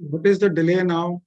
What is the delay now?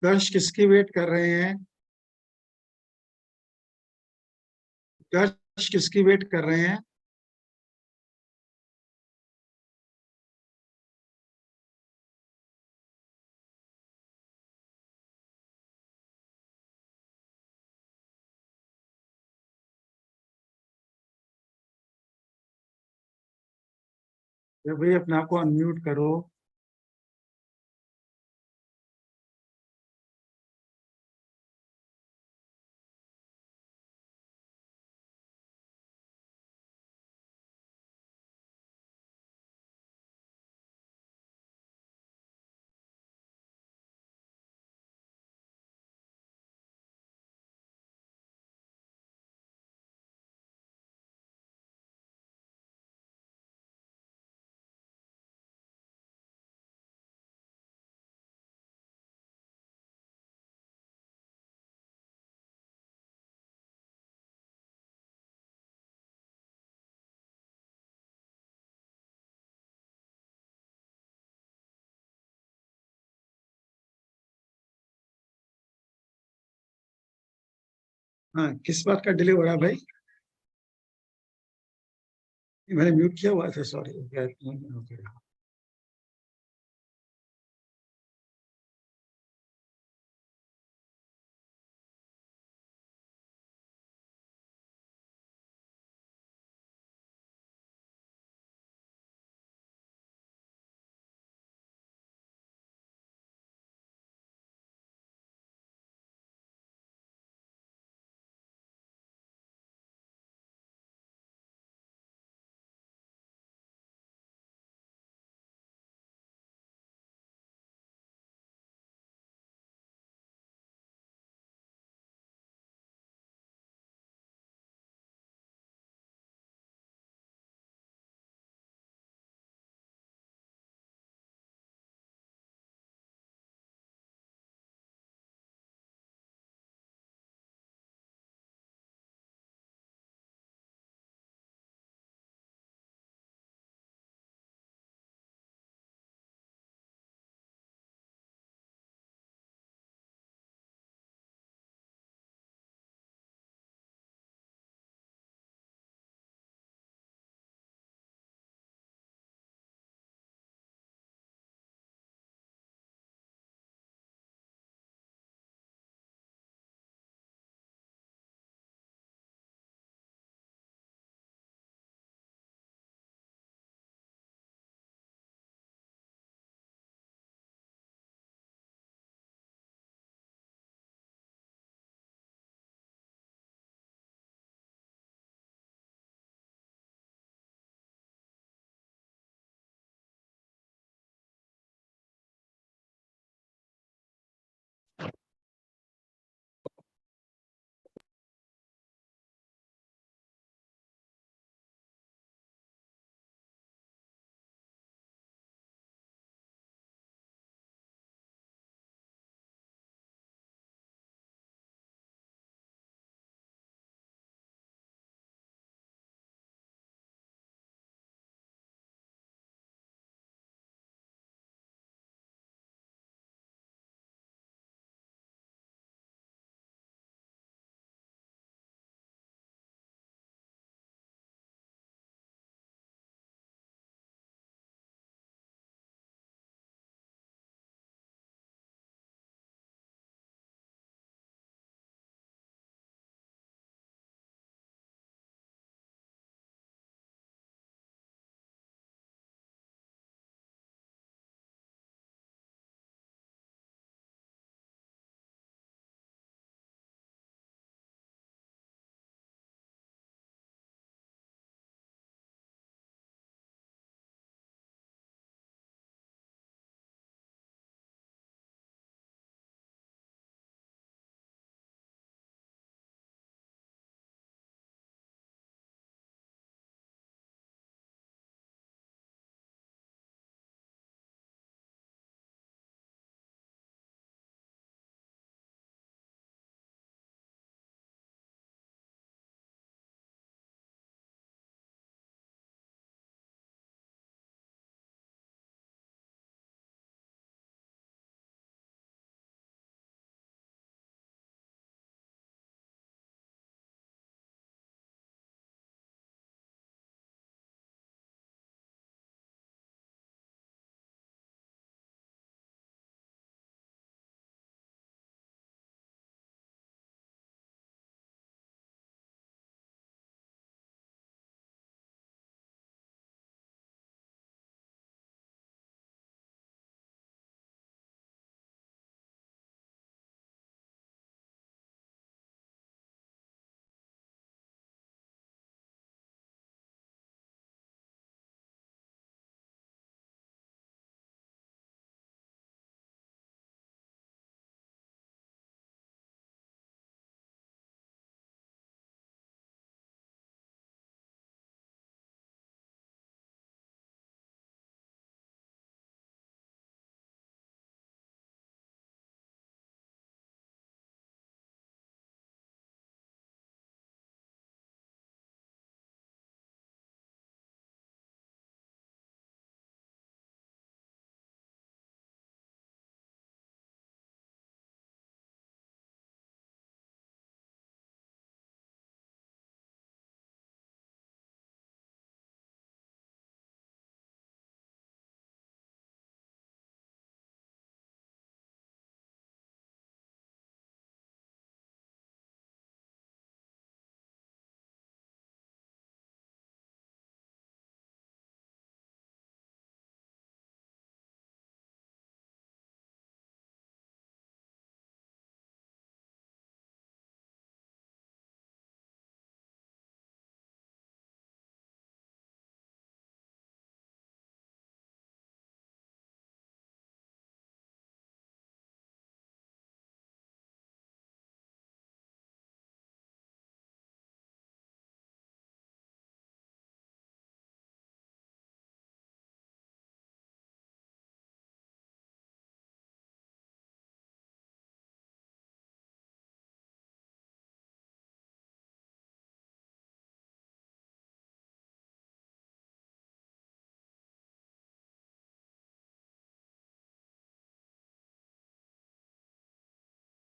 दर्श किसकी wait कर रहे हैं? दर्श किसकी वेट कर रहे हैं? तो भाई अपने आप को अनम्यूट करो। हाँ, किस बात का डिले हो रहा है भाई? मैंने म्यूट किया हुआ था, sorry.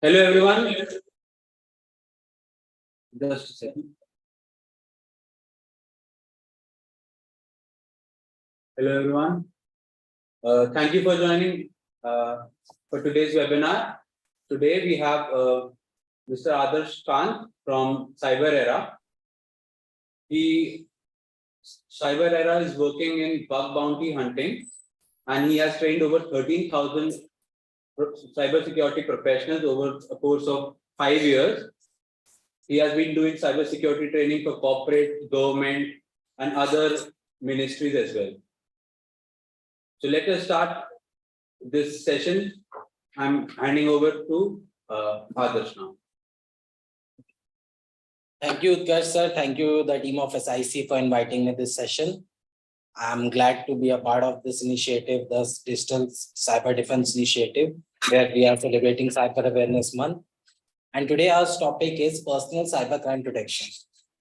Hello everyone. Just a second. Hello everyone. Thank you for joining for today's webinar. Today we have Mr. Adarsh Khan from Cyberera. Cyberera is working in bug bounty hunting, and he has trained over 13,000 cybersecurity professionals over a course of 5 years. He has been doing cybersecurity training for corporate, government, and other ministries as well. So let us start this session. I'm handing over to Adarsh now. Thank you, Utkarsh sir. Thank you, the team of SIC, for inviting me this session. I'm glad to be a part of this initiative, the Digital Cyber Defense Initiative, where we are celebrating Cyber Awareness Month. And today our topic is personal cybercrime protection.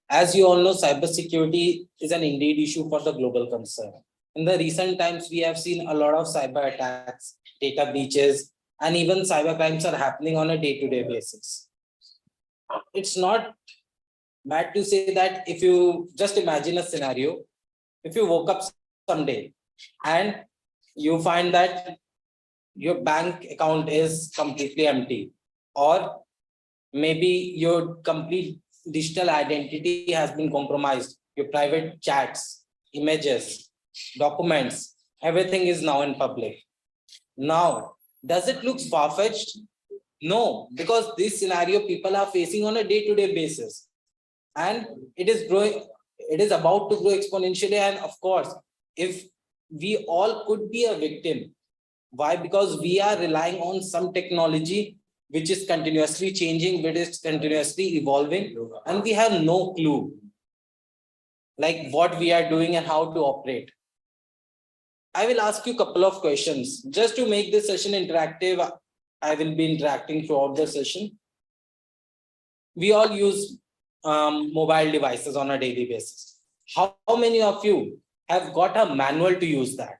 As you all know, cybersecurity is an indeed issue for the global concern. In the recent times, we have seen a lot of cyber attacks, data breaches, and even cybercrimes are happening on a day-to-day basis. It's not bad to say that if you just imagine a scenario, if you woke up someday and you find that your bank account is completely empty, or maybe your complete digital identity has been compromised, your private chats, images, documents, everything is now in public. Now, does it look far-fetched? No, because this scenario people are facing on a day-to-day basis, and it is growing, it is about to grow exponentially. And of course, if we all could be a victim, why? Because we are relying on some technology which is continuously changing, which is continuously evolving, and we have no clue like what we are doing and how to operate. I will ask you a couple of questions just to make this session interactive. I will be interacting throughout the session. We all use mobile devices on a daily basis. How many of you have got a manual to use that?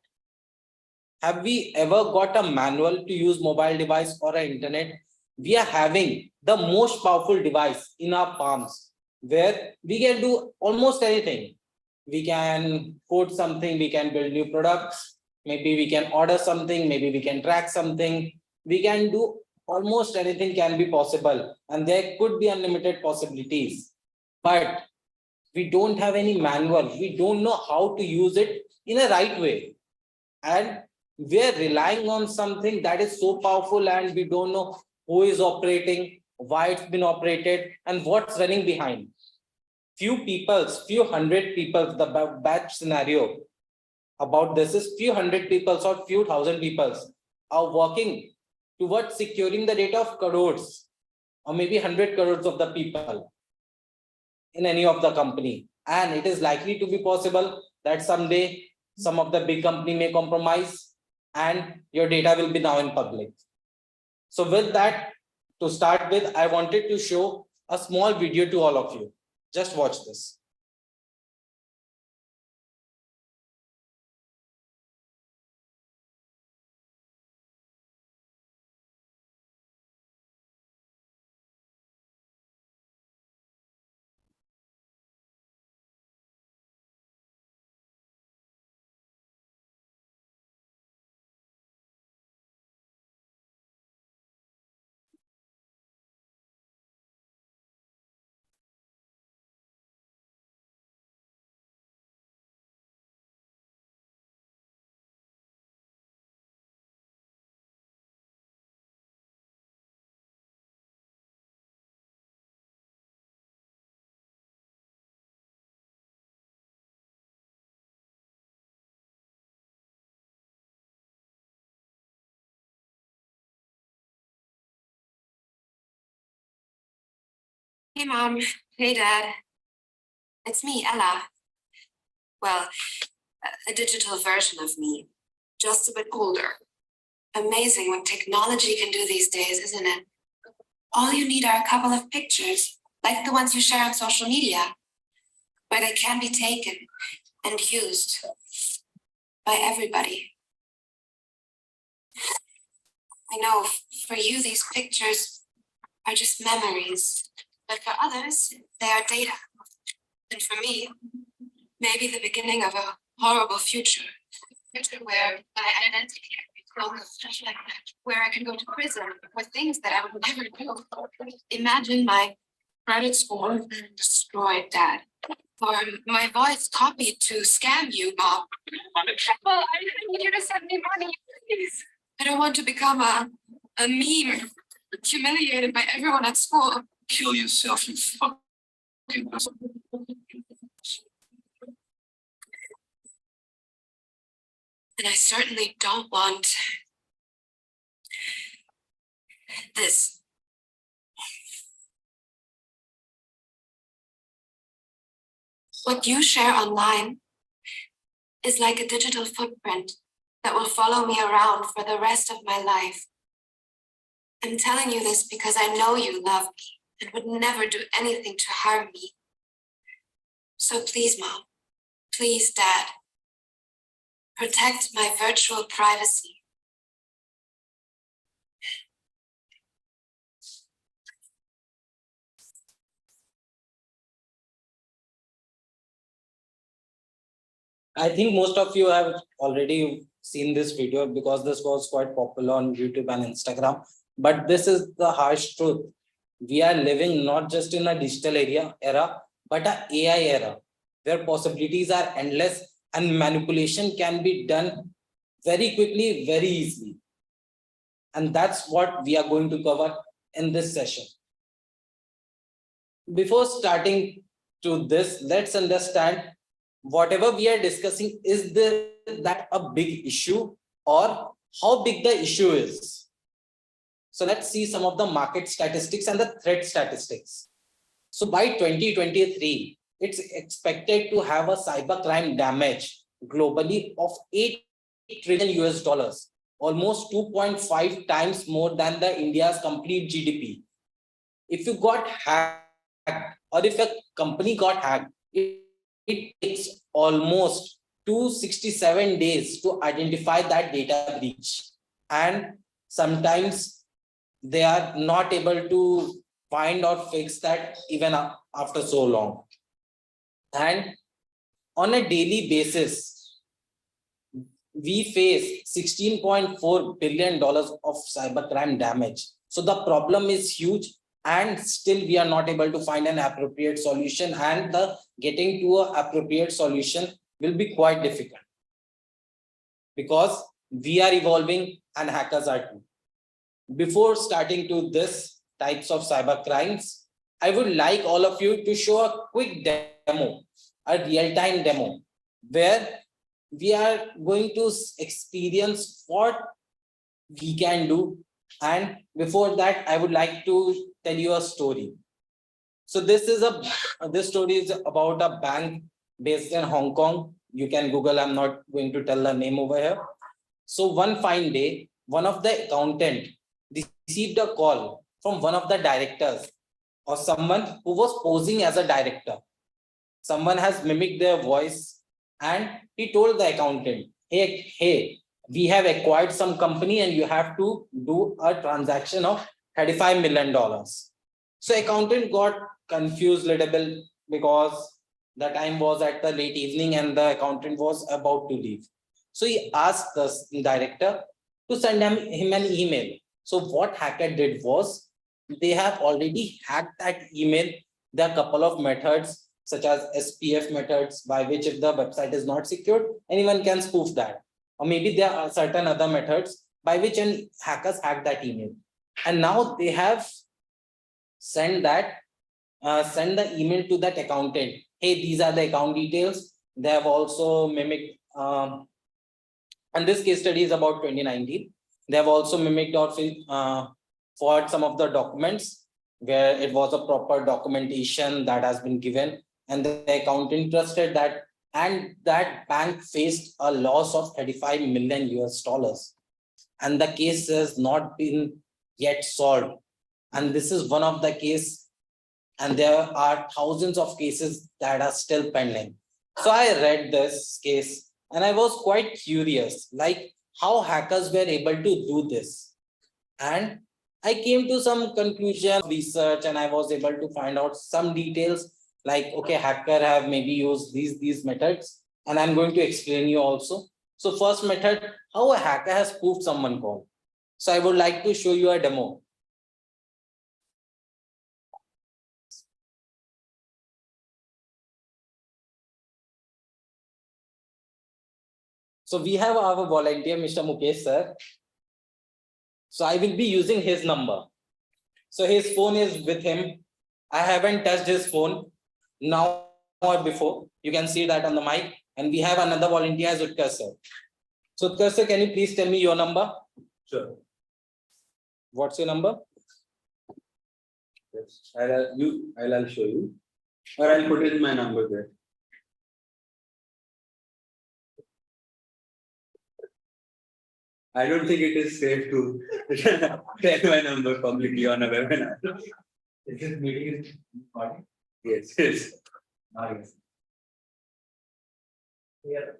Have we ever got a manual to use mobile device or an internet? We are having the most powerful device in our palms, where we can do almost anything. We can code something, we can build new products, maybe we can order something, maybe we can track something. We can do almost anything can be possible, and there could be unlimited possibilities. But we don't have any manual. We don't know how to use it in a right way. And we're relying on something that is so powerful, and we don't know who is operating, why it's been operated, and what's running behind. Few hundred people, the batch scenario about this is few hundred people or few thousand people are working towards securing the data of crores or maybe 100 crores of the people in any of the company. And it is likely to be possible that someday some of the big company may compromise and your data will be now in public. So with that, to start with, I wanted to show a small video to all of you. Just watch this. Hey Mom, hey Dad, it's me, Ella. Well, a digital version of me, just a bit older. Amazing what technology can do these days, isn't it? All you need are a couple of pictures, like the ones you share on social media, where they can be taken and used by everybody. I know for you, these pictures are just memories, but for others, they are data. And for me, maybe the beginning of a horrible future. Future where my identity becomes where I can go to prison for things that I would never do. Imagine my credit score destroyed, Dad. Or my voice copied to scam you, Mom. Well, I need you to send me money, please. I don't want to become a meme, humiliated by everyone at school. Kill yourself, you fucking. And I certainly don't want this. What you share online is like a digital footprint that will follow me around for the rest of my life. I'm telling you this because I know you love me and would never do anything to harm me. So please, Mom, please, Dad, protect my virtual privacy. I think most of you have already seen this video because this was quite popular on YouTube and Instagram. But this is the harsh truth. We are living not just in a digital era, but an AI era where possibilities are endless and manipulation can be done very quickly, very easily. And that's what we are going to cover in this session. Before starting to this, let's understand whatever we are discussing, is that a big issue or how big the issue is? So let's see some of the market statistics and the threat statistics. So by 2023, it's expected to have a cybercrime damage globally of $8 trillion, almost 2.5 times more than the India's complete GDP. If you got hacked or if a company got hacked, it takes almost 267 days to identify that data breach. And sometimes they are not able to find or fix that even after so long. And on a daily basis, we face $16.4 billion of cybercrime damage. So the problem is huge, and still we are not able to find an appropriate solution, and the getting to an appropriate solution will be quite difficult because we are evolving and hackers are too. Before starting to this types of cyber crimes, I would like all of you to show a quick demo, a real-time demo, where we are going to experience what we can do. And before that, I would like to tell you a story. So this story is about a bank based in Hong Kong. You can Google, I'm not going to tell the name over here. So one fine day, one of the accountant received a call from one of the directors or someone who was posing as a director. Someone has mimicked their voice and he told the accountant, hey, we have acquired some company and you have to do a transaction of $35 million. So accountant got confused a little bit because the time was at the late evening and the accountant was about to leave. So he asked the director to send him an email. So what hacker did was, they have already hacked that email. There are a couple of methods such as SPF methods by which if the website is not secured, anyone can spoof that. Or maybe there are certain other methods by which hackers hack that email. And now they have send the email to that accountant. Hey, these are the account details. They have also mimicked, and this case study is about 2019. They have also mimicked or forwarded some of the documents where it was a proper documentation that has been given, and the accountant trusted that, and that bank faced a loss of $35 million. And the case has not been yet solved. And this is one of the cases, and there are thousands of cases that are still pending. So I read this case and I was quite curious, like how hackers were able to do this. And I came to some conclusion research and I was able to find out some details like, okay, hacker have maybe used these methods, and I'm going to explain you also. So first method, how a hacker has spoofed someone call. So I would like to show you a demo. So we have our volunteer, Mr. Mukesh sir. So I will be using his number. So his phone is with him. I haven't touched his phone now or before. You can see that on the mic. And we have another volunteer as Utkarsh sir. So Utkarsh sir, can you please tell me your number? Sure. What's your number? Yes. I'll show you. Or I'll put in my number there. I don't think it is safe to tell my number publicly on a webinar. Is this meeting is recording? Yes, yes. Yes. Yeah.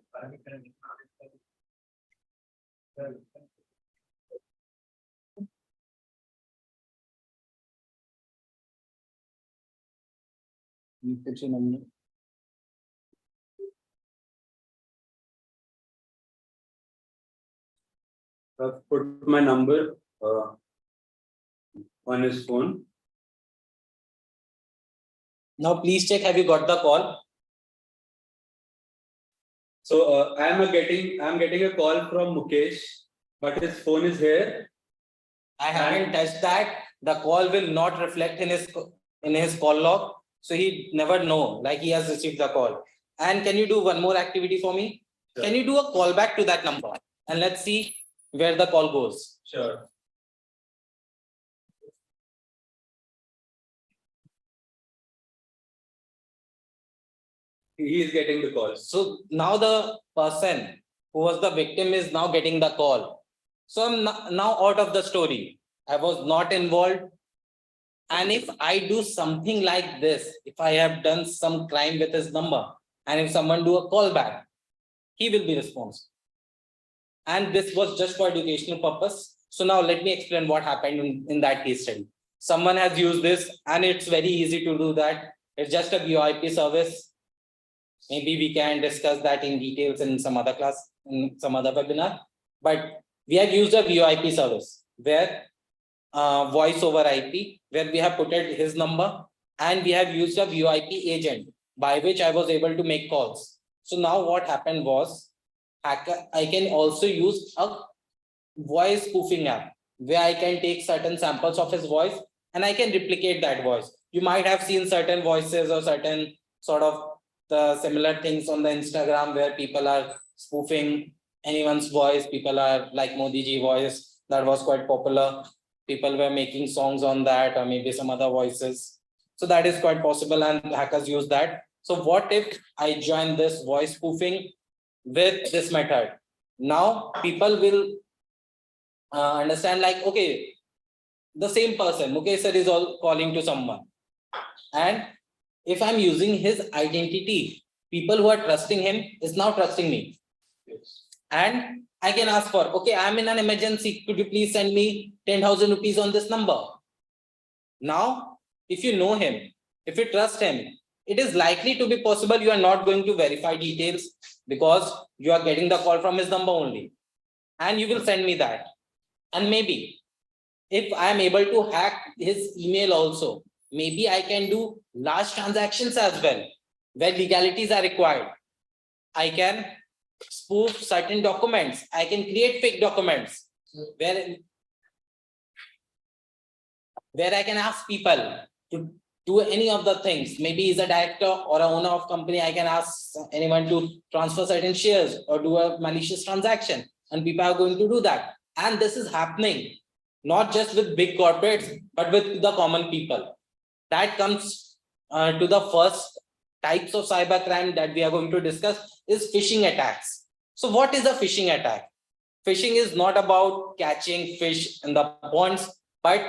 What's your number? I've put my number on his phone. Now please check, have you got the call? So I'm getting a call from Mukesh, but his phone is here. I haven't touched that. The call will not reflect in his call log. So he never know, like he has received the call. And can you do one more activity for me? Sure. Can you do a call back to that number? And let's see where the call goes. Sure. He is getting the call. So now the person who was the victim is now getting the call. So I'm now out of the story. I was not involved. And if I do something like this, if I have done some crime with his number, and if someone do a call back, he will be responsible. And this was just for educational purpose. So now let me explain what happened in that case study. Someone has used this, and it's very easy to do that. It's just a VoIP service. Maybe we can discuss that in details in some other class, in some other webinar. But we have used a VoIP service where voice over IP, where we have put it his number, and we have used a VoIP agent by which I was able to make calls. So now what happened was, I can also use a voice spoofing app where I can take certain samples of his voice and I can replicate that voice. You might have seen certain voices or certain sort of the similar things on the Instagram where people are spoofing anyone's voice. People are like Modi ji voice, that was quite popular. People were making songs on that, or maybe some other voices. So that is quite possible, and hackers use that. So what if I join this voice spoofing with this method? Now people will understand like, okay, the same person, Mukesh sir, is all calling to someone. And if I'm using his identity, people who are trusting him is now trusting me. Yes. And I can ask for, okay, I'm in an emergency. Could you please send me 10,000 rupees on this number? Now, if you know him, if you trust him, it is likely to be possible you are not going to verify details because you are getting the call from his number only. And you will send me that. And maybe if I am able to hack his email also, maybe I can do large transactions as well, where legalities are required. I can spoof certain documents. I can create fake documents where I can ask people to do any of the things. Maybe he's a director or a owner of company. I can ask anyone to transfer certain shares or do a malicious transaction, and people are going to do that. And this is happening not just with big corporates, but with the common people. That comes to the first types of cybercrime that we are going to discuss is phishing attacks. So what is a phishing attack? Phishing is not about catching fish in the ponds, but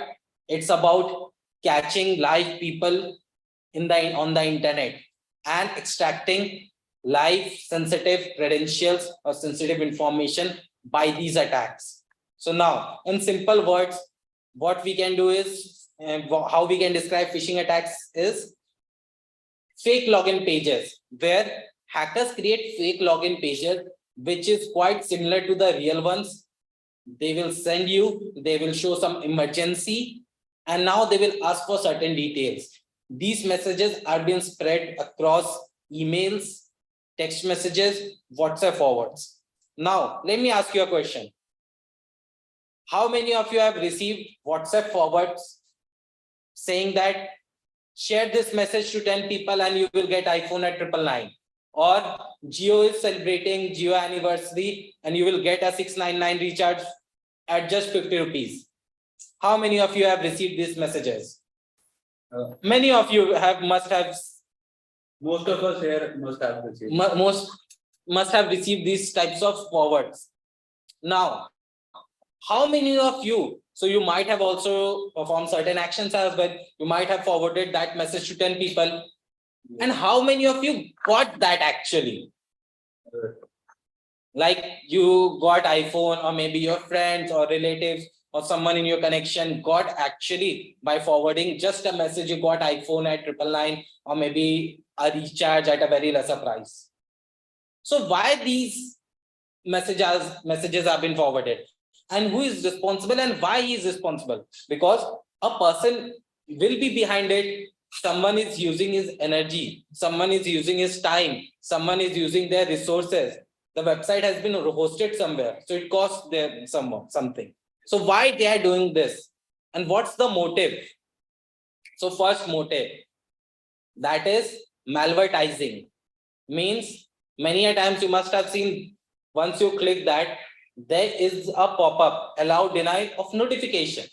it's about catching live people on the internet and extracting live sensitive credentials or sensitive information by these attacks. So now, in simple words, what we can do is, how we can describe phishing attacks is fake login pages, where hackers create fake login pages, which is quite similar to the real ones. They will send you, they will show some emergency, and now they will ask for certain details. These messages are being spread across emails, text messages, WhatsApp forwards. Now, let me ask you a question. How many of you have received WhatsApp forwards saying that share this message to 10 people and you will get iPhone at 999, or Jio is celebrating Jio anniversary and you will get a 699 recharge at just 50 rupees? How many of you have received these messages? Many of you must have. Most of us here must have received. Most must have received these types of forwards. Now, how many of you, so you might have also performed certain actions as well, you might have forwarded that message to 10 people, and how many of you got that actually? Like you got iPhone, or maybe your friends or relatives or someone in your connection got actually, by forwarding just a message, you got iPhone at 999, or maybe a recharge at a very lesser price. So why these messages have been forwarded, and who is responsible and why he is responsible? Because a person will be behind it. Someone is using his energy, someone is using his time, someone is using their resources. The website has been hosted somewhere, so it costs them something. So why they are doing this, and what's the motive? So first motive, that is malvertising. Means many a times you must have seen, once you click that, there is a pop-up, allow deny of notification.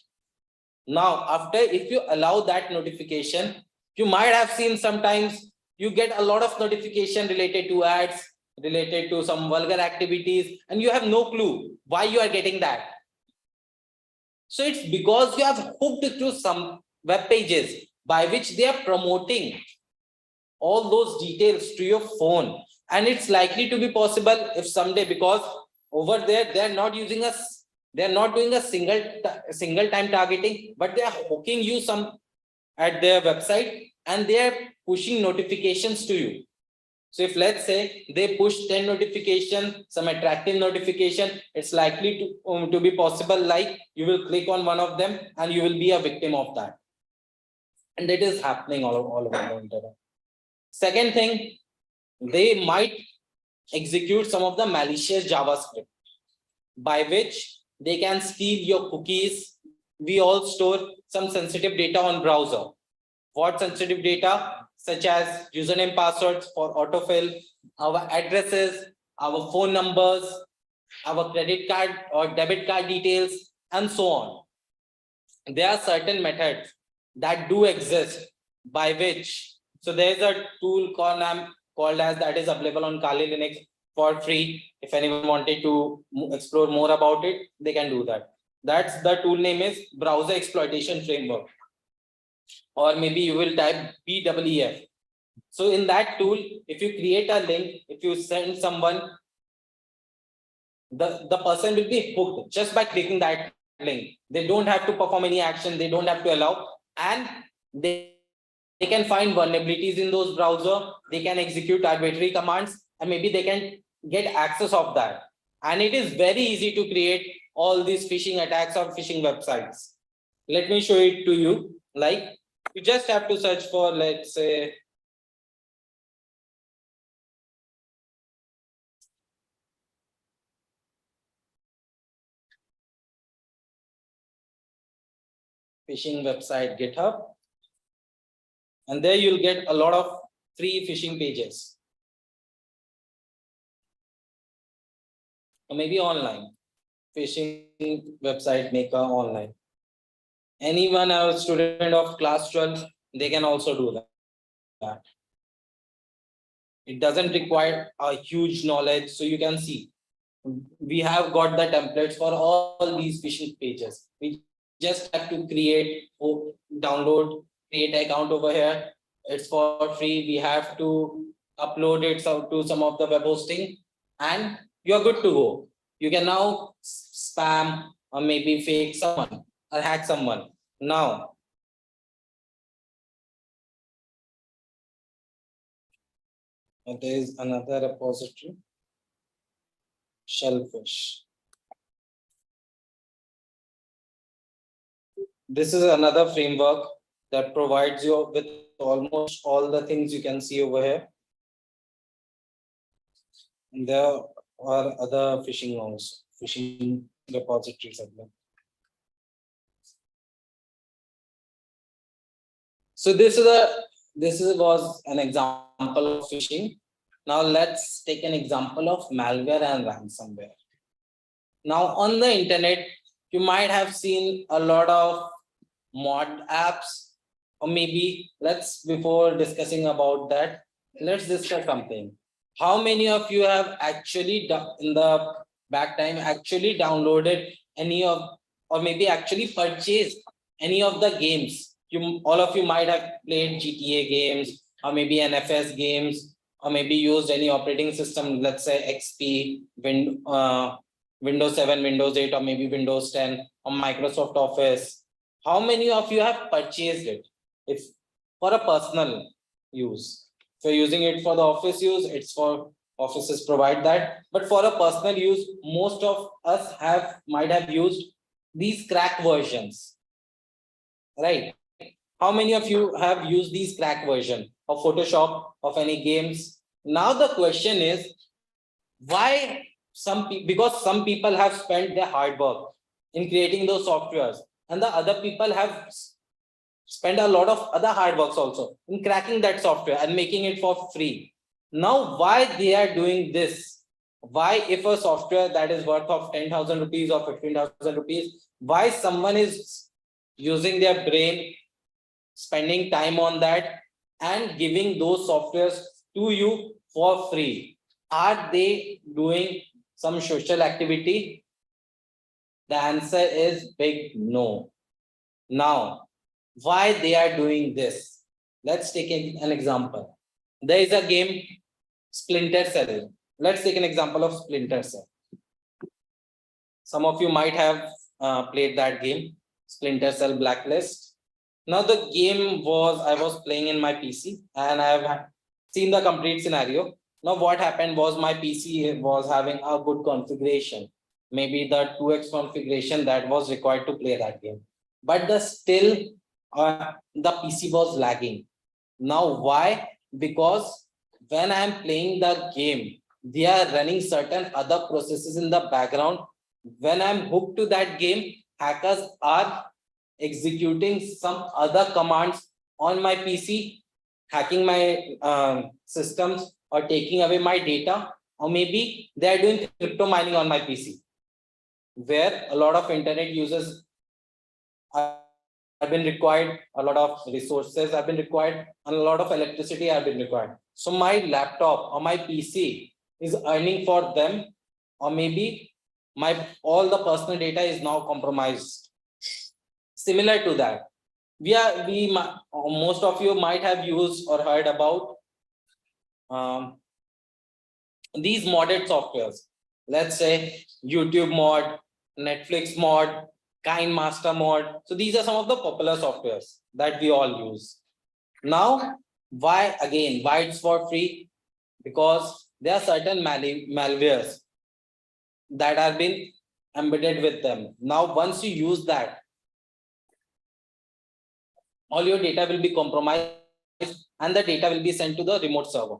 Now, after, if you allow that notification, you might have seen sometimes you get a lot of notification related to ads, related to some vulgar activities, and you have no clue why you are getting that. So it's because you have hooked to some web pages by which they are promoting all those details to your phone. And it's likely to be possible if someday, because over there they're not using us, they're not doing a single time targeting, but they are hooking you some at their website, and they are pushing notifications to you. So if, let's say, they push 10 notification, some attractive notification, it's likely to be possible, like you will click on one of them and you will be a victim of that. And it is happening all over the internet. Second thing, they might execute some of the malicious JavaScript, by which they can steal your cookies. We all store some sensitive data on browser. What sensitive data? Such as username, passwords for autofill, our addresses, our phone numbers, our credit card or debit card details, and so on. There are certain methods that do exist by which, so there's a tool called as, that is available on Kali Linux for free. If anyone wanted to explore more about it, they can do that. That's the tool name is Browser Exploitation Framework, or maybe you will type BWF. So in that tool, if you create a link, if you send someone, the person will be hooked just by clicking that link. They don't have to perform any action, they don't have to allow, and they can find vulnerabilities in those browser, they can execute arbitrary commands, and maybe they can get access of that. And it is very easy to create all these phishing attacks or phishing websites. Let me show it to you. Like, you just have to search for, let's say, phishing website GitHub, and there you'll get a lot of free phishing pages, or maybe online phishing website maker online. Anyone, a student of class 12, they can also do that. It doesn't require a huge knowledge. So you can see we have got the templates for all these phishing pages. We just have to create or download, create an account over here. It's for free. We have to upload it to some of the web hosting, and you're good to go. You can now spam or maybe fake someone. or hack someone. Now, there is another repository, Shellfish. This is another framework that provides you with almost all the things you can see over here. And there are other phishing also, phishing repositories as well. So this was an example of phishing. Now let's take an example of malware and ransomware. Now on the internet, you might have seen a lot of mod apps, or maybe before discussing about that, let's discuss something. How many of you have actually in the back time actually downloaded any of, or maybe actually purchased any of the games? All of you might have played GTA games, or maybe NFS games, or maybe used any operating system, let's say XP, Windows 7, Windows 8, or maybe Windows 10, or Microsoft Office. How many of you have purchased it? If for a personal use. If you're using it for the office use, it's for offices provide that. But for a personal use, most of us might have used these crack versions. Right? How many of you have used these crack version of Photoshop, of any games? Now the question is, why because some people have spent their hard work in creating those softwares, and the other people have spent a lot of other hard works also in cracking that software and making it for free. Now, why they are doing this? Why, if a software that is worth of 10,000 rupees or 15,000 rupees, why someone is using their brain, spending time on that, and giving those softwares to you for free? Are they doing some social activity? The answer is big no. Now, why they are doing this? Let's take an example. There is a game, Splinter Cell. Let's take an example of Splinter Cell. Some of you might have played that game, Splinter Cell Blacklist. Now the game I was playing in my PC, and I have seen the complete scenario. Now what happened was my PC was having a good configuration, maybe the 2x configuration that was required to play that game. But still the PC was lagging. Now why? Because when I am playing the game, they are running certain other processes in the background. When I'm hooked to that game, hackers are executing some other commands on my PC, hacking my systems, or taking away my data, or maybe they are doing crypto mining on my PC, where a lot of internet users have been required, a lot of resources have been required, and a lot of electricity have been required. So my laptop or my PC is earning for them, or maybe all the personal data is now compromised. Similar to that, most of you might have used or heard about these modded softwares. Let's say YouTube mod, Netflix mod, KineMaster mod. So these are some of the popular softwares that we all use. Now, why it's for free? Because there are certain malwares that have been embedded with them. Now, once you use that, all your data will be compromised, and the data will be sent to the remote server.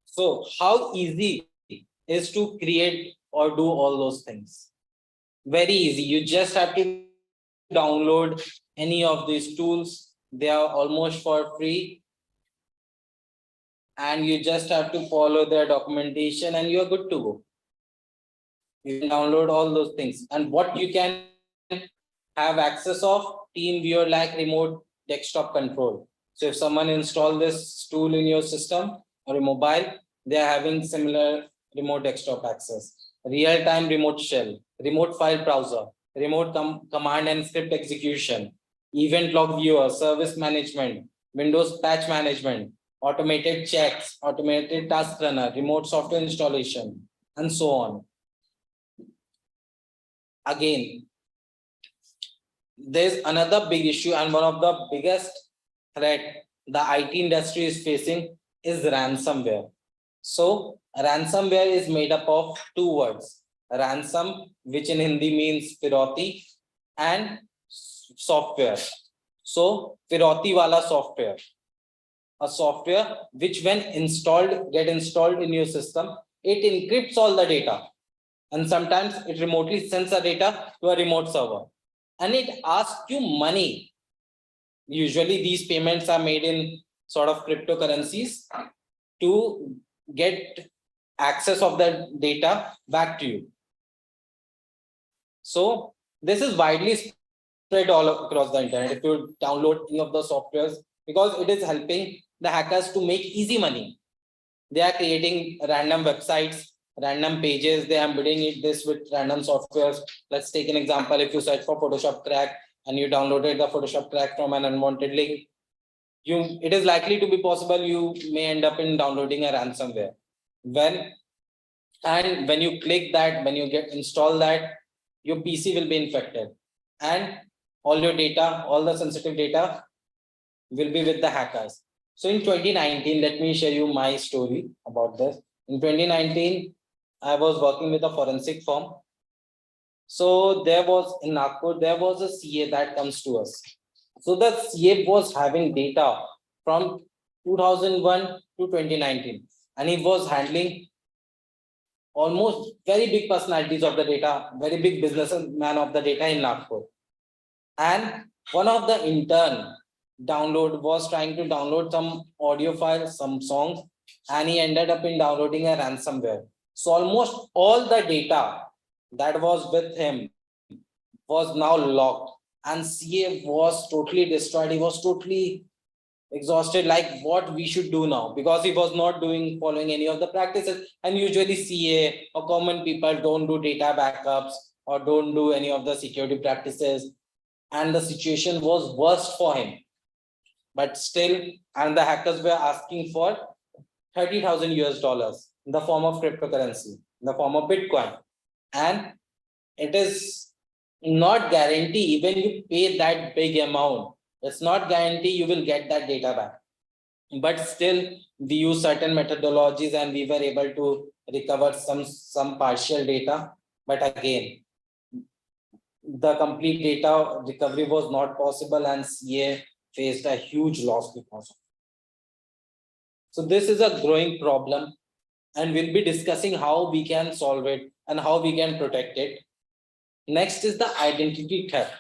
So how easy is to create or do all those things? Very easy. You just have to download any of these tools. They are almost for free. And you just have to follow their documentation and you're good to go. You can download all those things. And what you can have access of, TeamViewer like remote desktop control. So if someone install this tool in your system or a mobile, they are having similar remote desktop access, real-time remote shell, remote file browser. remote command and script execution, event log viewer, service management, Windows patch management, automated checks, automated task runner, remote software installation, and so on. Again, there's another big issue, and one of the biggest threat the IT industry is facing is ransomware. So ransomware is made up of two words: ransom, which in Hindi means firoti, and software. So firoti wala software, a software which when get installed in your system, it encrypts all the data, and sometimes it remotely sends the data to a remote server, and it asks you money. Usually these payments are made in sort of cryptocurrencies to get access of the data back to you. So this is widely spread all across the internet. If you download any of the softwares, because it is helping the hackers to make easy money. They are creating random websites, random pages, they are embedding this with random softwares. Let's take an example. If you search for Photoshop crack and you downloaded the Photoshop crack from an unwanted link, it is likely to be possible you may end up in downloading a ransomware. When you click that, when you install that, your PC will be infected, and all your data, all the sensitive data will be with the hackers. So in 2019, let me share you my story about this. In 2019, I was working with a forensic firm. So there was in Nagpur, there was a CA that comes to us. So the CA was having data from 2001 to 2019, and he was handling almost very big personalities of the data, very big businessman of the data in Nagpur. And one of the intern was trying to download some audio files, some songs, and he ended up in downloading a ransomware. So almost all the data that was with him was now locked, and CA was totally destroyed. He was totally exhausted, like what we should do now, because he was not following any of the practices. And usually CA or common people don't do data backups or don't do any of the security practices, and the situation was worst for him. But still, and the hackers were asking for $30,000 in the form of cryptocurrency, in the form of Bitcoin. And it is not guarantee, even you pay that big amount, it's not guarantee you will get that data back. But still, we use certain methodologies and we were able to recover some partial data. But again, the complete data recovery was not possible, and CA faced a huge loss because of it. So this is a growing problem, and we'll be discussing how we can solve it and how we can protect it. Next is the identity theft.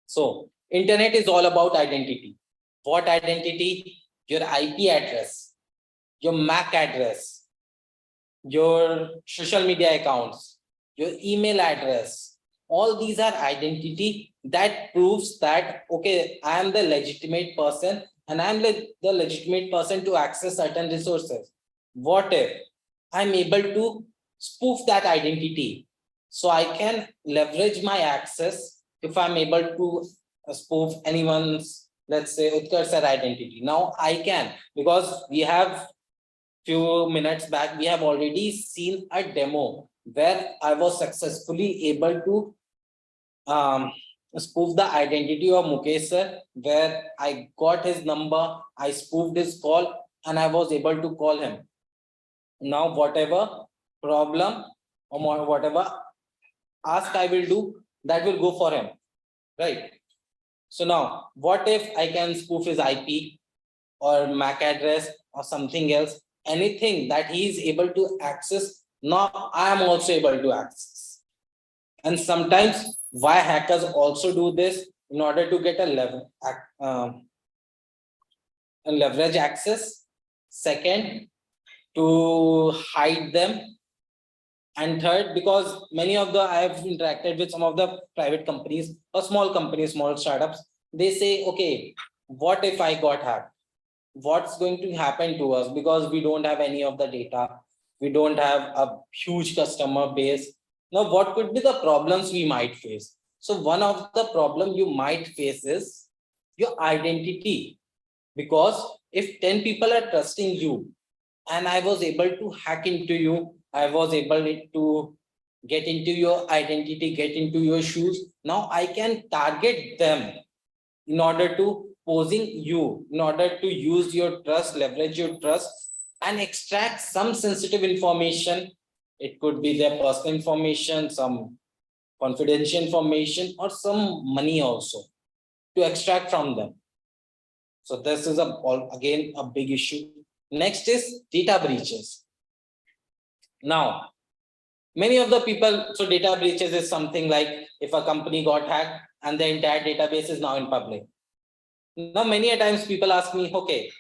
So internet is all about identity. What identity? Your IP address, your MAC address, your social media accounts, your email address. All these are identity that proves that, okay, I am the legitimate person and I'm the legitimate person to access certain resources. What if I'm able to spoof that identity? So I can leverage my access if I'm able to spoof anyone's, let's say, Utkarsh sir identity. Now I can, because we have few minutes back, we have already seen a demo where I was successfully able to spoof the identity of Mukesh sir, where I got his number, I spoofed his call, and I was able to call him. Now whatever problem or whatever ask I will do, that will go for him, right? So now what if I can spoof his IP or MAC address or something else, anything that he is able to access, now I am also able to access. And sometimes why hackers also do this, in order to get a leverage access. Second, to hide them. And third, because I have interacted with some of the private companies or small companies, small startups, they say, okay, what if I got hacked? What's going to happen to us? Because we don't have any of the data. We don't have a huge customer base. Now, what could be the problems we might face? So one of the problem you might face is your identity, because if 10 people are trusting you and I was able to hack into you, I was able to get into your identity, get into your shoes. Now I can target them in order to posing you, in order to use your trust, leverage your trust, and extract some sensitive information. It could be their personal information, some confidential information, or some money also to extract from them. So this is again a big issue. Next is data breaches. Now, many of the people, so data breaches is something like if a company got hacked and the entire database is now in public. Now, many a times people ask me, okay,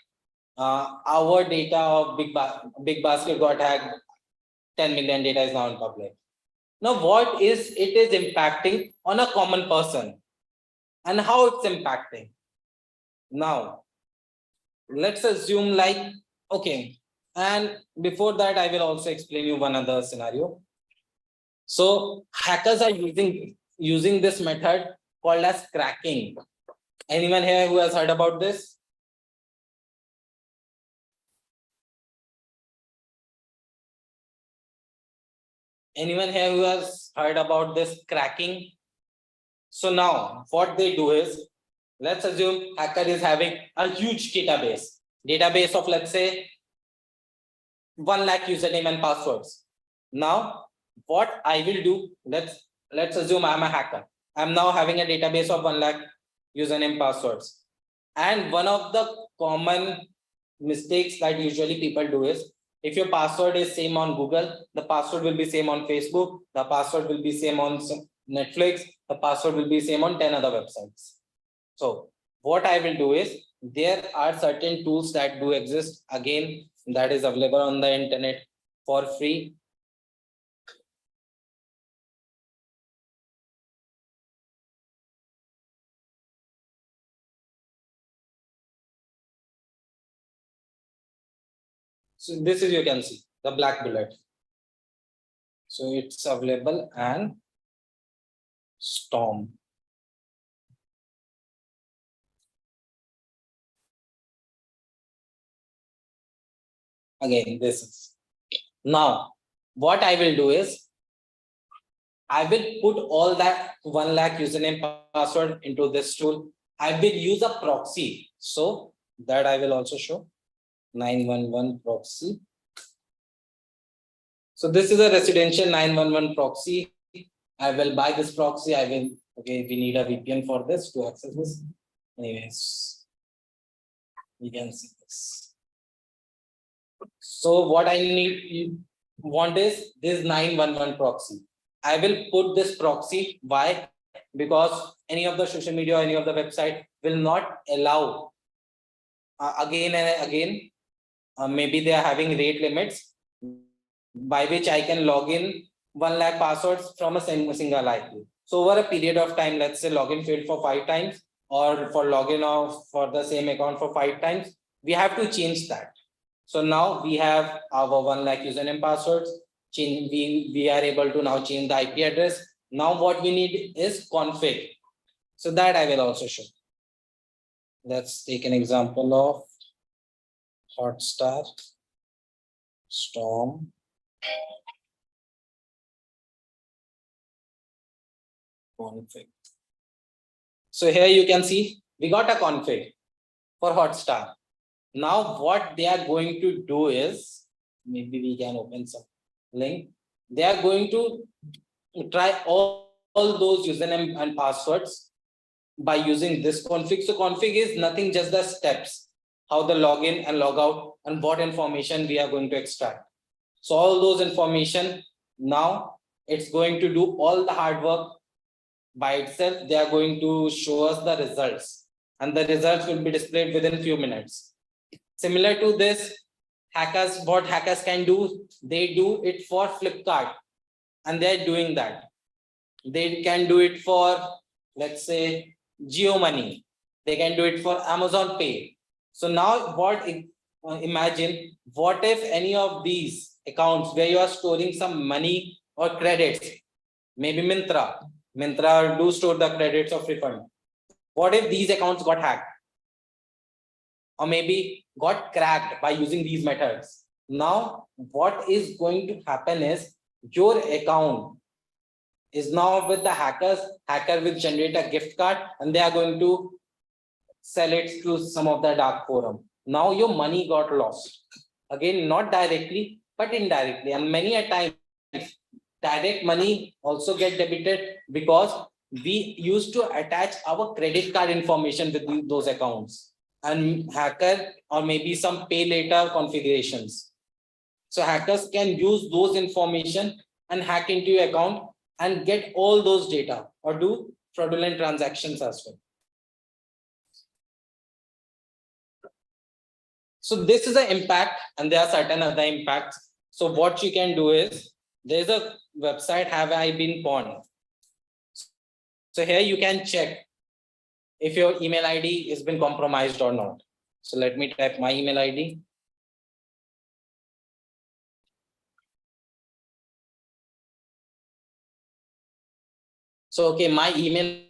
our data of big basket got hacked, 10 million data is now in public. Now, what is it is impacting on a common person and how it's impacting? Now, let's assume like, okay, and before that, I will also explain you one other scenario. So hackers are using this method called as cracking. Anyone here who has heard about this? Anyone here who has heard about this cracking? So now what they do is, let's assume hacker is having a huge database of, let's say, 1 lakh username and passwords. Now what I will do, let's assume I'm a hacker. I'm now having a database of 1 lakh username passwords. And one of the common mistakes that usually people do is, if your password is same on Google, the password will be same on Facebook, the password will be same on Netflix, the password will be same on 10 other websites. So what I will do is, there are certain tools that do exist, again, that is available on the internet for free. So this is, you can see the black bullet. So it's available and Storm. Again, this is. Now, what I will do is, I will put all that 1 lakh username password into this tool. I will use a proxy. So that I will also show 911 proxy. So this is a residential 911 proxy. I will buy this proxy. Okay, we need a VPN for this to access this. Anyways, we can see this. So what I want is this 911 proxy. I will put this proxy. Why? Because any of the social media or any of the website will not allow again and again. Maybe they are having rate limits by which I can log in 1 lakh passwords from a single IP. So over a period of time, let's say login failed for 5 times, or for login for the same account for 5 times, we have to change that. So now we have our 1 lakh username passwords. We are able to now change the IP address. Now what we need is config. So that I will also show. Let's take an example of Hotstar, Storm, config. So here you can see we got a config for Hotstar. Now what they are going to do is, maybe we can open some link. They are going to try all those username and passwords by using this config. So config is nothing, just the steps, how the login and log out and what information we are going to extract. So all those information, now it's going to do all the hard work by itself. They are going to show us the results, and the results will be displayed within few minutes. Similar to this, what hackers can do, they do it for Flipkart, and they're doing that. They can do it for, let's say, Geo Money. They can do it for Amazon Pay. So now imagine, what if any of these accounts where you are storing some money or credits, maybe Myntra do store the credits of refund. What if these accounts got hacked? Or maybe got cracked by using these methods? Now, what is going to happen is your account is now with the hackers. Hacker will generate a gift card and they are going to sell it to some of the dark forum. Now your money got lost. Again, not directly, but indirectly. And many a time, direct money also get debited because we used to attach our credit card information with those accounts and hacker or maybe some pay later configurations. So hackers can use those information and hack into your account and get all those data or do fraudulent transactions as well. So this is an impact and there are certain other impacts. So what you can do is there's a website, have I been pawned? So here you can check if your email ID has been compromised or not. So let me type my email ID. So, okay, my email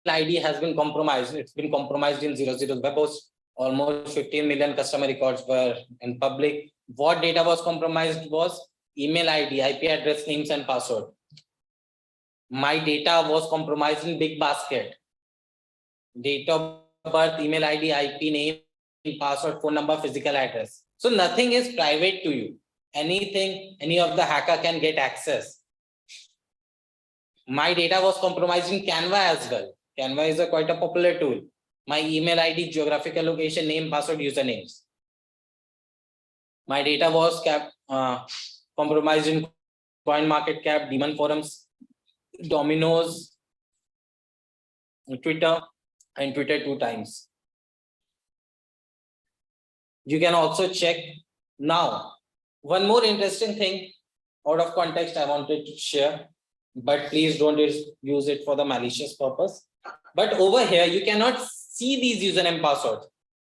ID has been compromised. It's been compromised in 00 web host. Almost 15 million customer records were in public. What data was compromised was email ID, IP address, names, and password. My data was compromised in big basket. Date of birth, email ID, IP, name, password, phone number, physical address. So nothing is private to you. Anything, any of the hacker can get access. My data was compromised in Canva as well. Canva is quite a popular tool. My email ID, geographical location, name, password, usernames. My data was compromised in CoinMarketCap, Demon Forums, Domino's, Twitter, and Twitter 2 times. You can also check now. One more interesting thing out of context I wanted to share, but please don't use it for the malicious purpose. But over here, you cannot see these username passwords.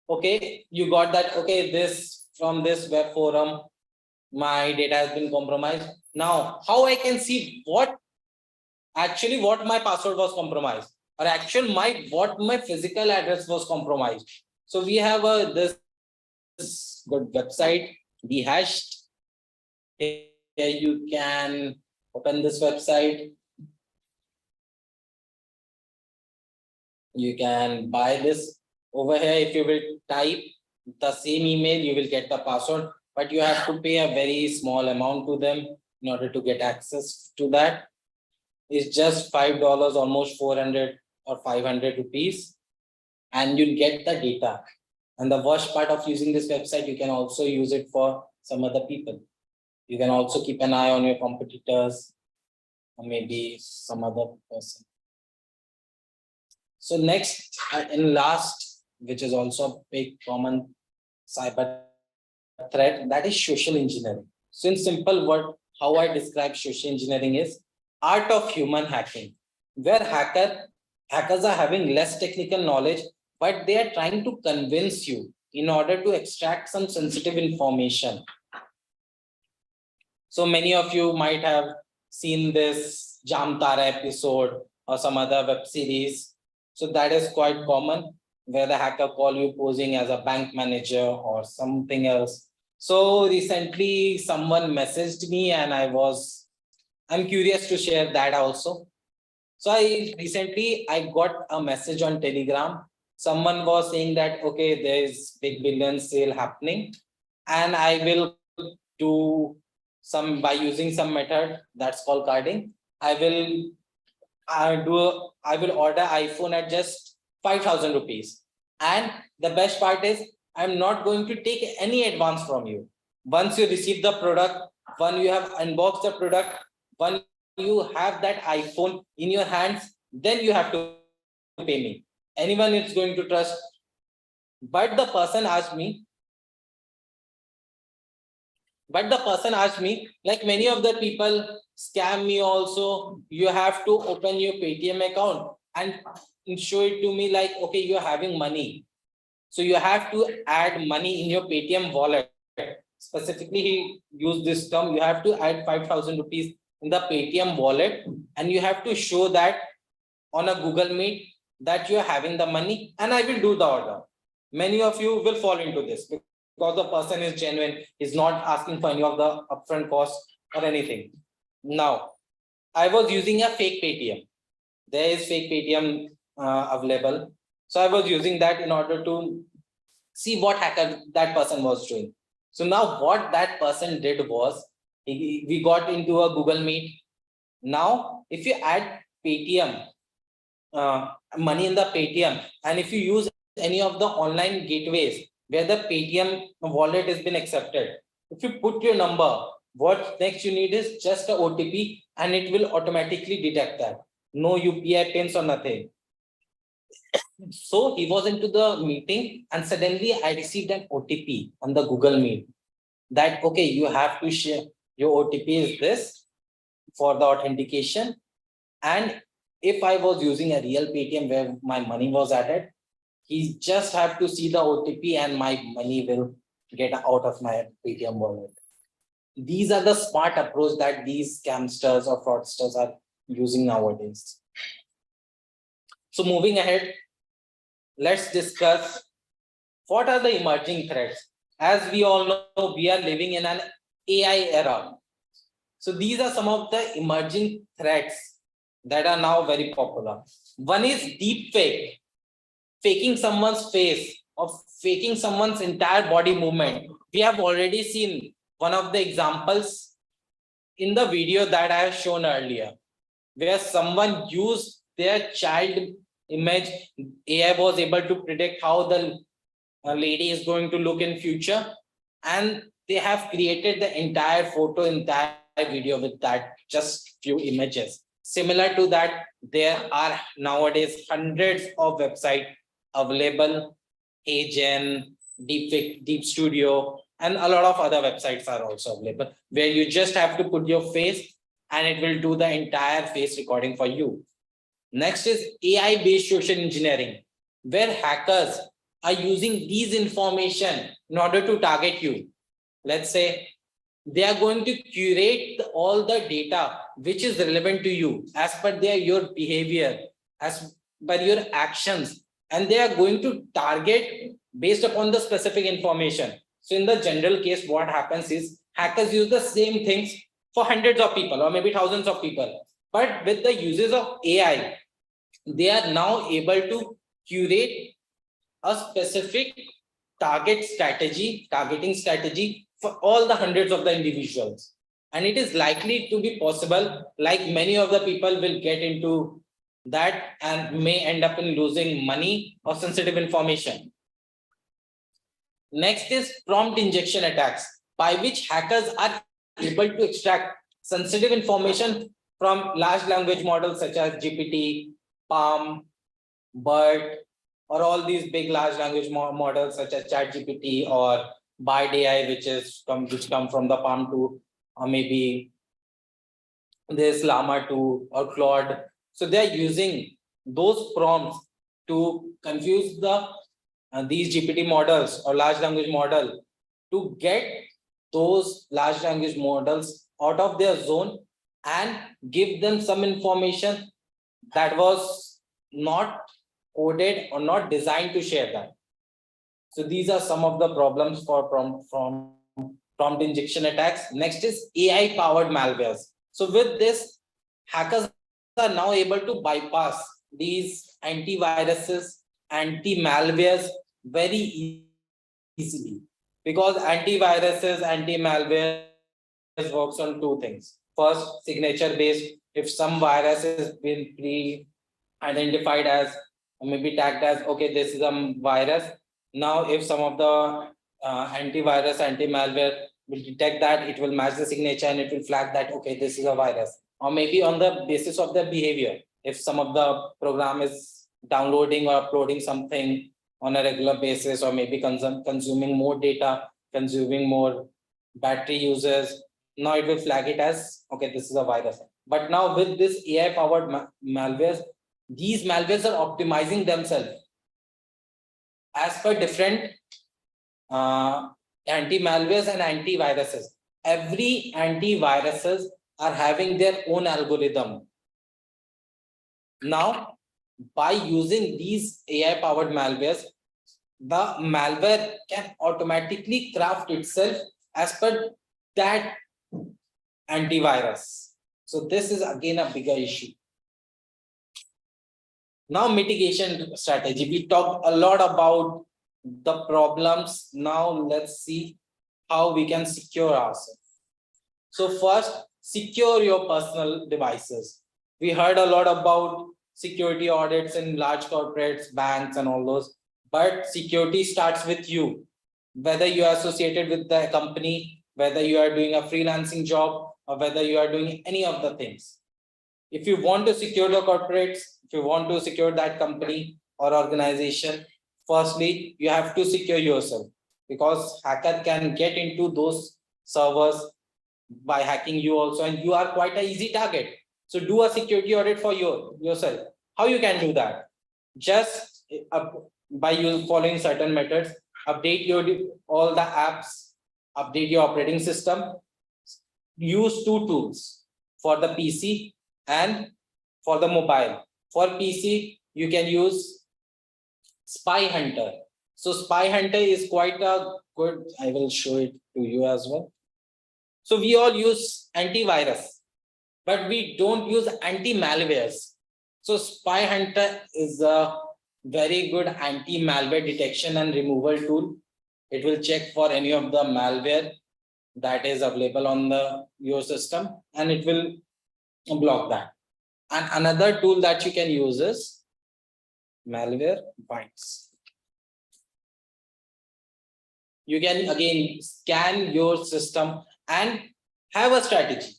Okay, you got that. Okay, this from this web forum, my data has been compromised. Now, how I can see what my password was compromised, or what my physical address was compromised. So we have this good website, Behashed. Here you can open this website. You can buy this over here. If you will type the same email, you will get the password, but you have to pay a very small amount to them in order to get access to that. It's just $5, almost 400 or 500 rupees, and you'll get the data. And the worst part of using this website, you can also use it for some other people. You can also keep an eye on your competitors or maybe some other person. So next and last, which is also a big common cyber threat, that is social engineering. So in simple word, how I describe social engineering is art of human hacking, where hackers are having less technical knowledge, but they are trying to convince you in order to extract some sensitive information. So many of you might have seen this Jamtara episode or some other web series. So that is quite common, where the hacker call you posing as a bank manager or something else. So recently someone messaged me and I'm curious to share that also. So recently I got a message on Telegram. Someone was saying that, okay, there is big billion sale happening and I will do by using some method that's called carding. I will order iPhone at just 5,000 rupees. And the best part is I'm not going to take any advance from you. Once you receive the product, when you have unboxed the product, when you have that iPhone in your hands, then you have to pay me. Anyone is going to trust. But the person asked me, like many of the people scam me also, you have to open your Paytm account and show it to me like, okay, you're having money. So you have to add money in your Paytm wallet. Specifically, he used this term, you have to add 5,000 rupees in the Paytm wallet, and you have to show that on a Google Meet that you are having the money, and I will do the order. Many of you will fall into this because the person is genuine, is not asking for any of the upfront costs or anything. Now, I was using a fake Paytm. There is fake Paytm available. So I was using that in order to see what hacker that person was doing. So now what that person did was, we got into a Google Meet. Now, if you add Paytm, money in the Paytm, and if you use any of the online gateways where the Paytm wallet has been accepted, if you put your number, what next you need is just a OTP, and it will automatically detect that. No UPI pins or nothing. So he was into the meeting, and suddenly I received an OTP on the Google Meet that, okay, you have to share your OTP is this for the authentication. And if I was using a real Paytm where my money was added, he just have to see the OTP and my money will get out of my Paytm wallet. These are the smart approach that these scamsters or fraudsters are using nowadays. So moving ahead, let's discuss what are the emerging threats. As we all know, we are living in an AI era. So these are some of the emerging threats that are now very popular. One is deep fake, faking someone's face or faking someone's entire body movement. We have already seen one of the examples in the video that I have shown earlier, where someone used their child image. AI was able to predict how the lady is going to look in future, and they have created the entire photo, entire video with that just few images. Similar to that, there are nowadays hundreds of websites available, Agent, Deep Studio, and a lot of other websites are also available, where you just have to put your face and it will do the entire face recording for you. Next is AI-based social engineering, where hackers are using these information in order to target you. Let's say they are going to curate all the data which is relevant to you as per your behavior, as per your actions, and they are going to target based upon the specific information. So in the general case, what happens is hackers use the same things for hundreds of people or maybe thousands of people. But with the uses of AI, they are now able to curate a specific targeting strategy for all the hundreds of the individuals. And it is likely to be possible, like many of the people will get into that and may end up in losing money or sensitive information. Next is prompt injection attacks, by which hackers are able to extract sensitive information from large language models such as GPT, Palm, BERT, or all these big large language models such as ChatGPT or Bard AI, which come from the Palm 2, or maybe this Llama 2 or Claude. So they are using those prompts to confuse these GPT models or large language model to get those large language models out of their zone and give them some information that was not coded or not designed to share that. So these are some of the problems for prompt injection attacks. Next is AI powered malwares. So with this, hackers are now able to bypass these antiviruses, anti-malwares very easily, because antiviruses, anti-malware works on two things. First, signature based. If some virus has been pre-identified as, or maybe tagged as, okay, this is a virus. Now, if some of the antivirus, anti-malware will detect that, it will match the signature and it will flag that, okay, this is a virus. Or maybe on the basis of their behavior, if some of the program is downloading or uploading something on a regular basis, or maybe consuming more data, consuming more battery users, now it will flag it as, okay, this is a virus. But now with this AI powered malwares, these malwares are optimizing themselves as per different anti-malwares and antiviruses. Every antiviruses are having their own algorithm. Now, by using these AI powered malwares, the malware can automatically craft itself as per that antivirus. So this is again a bigger issue. Now, mitigation strategy. We talked a lot about the problems. Now let's see how we can secure ourselves. So first, secure your personal devices. We heard a lot about security audits in large corporates, banks, and all those. But security starts with you. Whether you are associated with the company, whether you are doing a freelancing job, or whether you are doing any of the things. If you want to secure the corporates, if you want to secure that company or organization, firstly, you have to secure yourself, because hacker can get into those servers by hacking you also, and you are quite an easy target. So do a security audit for yourself. How you can do that? Just by you following certain methods. Update your all the apps, update your operating system. Use two tools for the PC and for the mobile. For PC, you can use Spy Hunter. So Spy Hunter is quite a good, I will show it to you as well. So we all use antivirus, but we don't use anti-malwares. So Spy Hunter is a very good anti-malware detection and removal tool. It will check for any of the malware that is available on your system, and it will block that. And another tool that you can use is malware binds. You can again scan your system and have a strategy.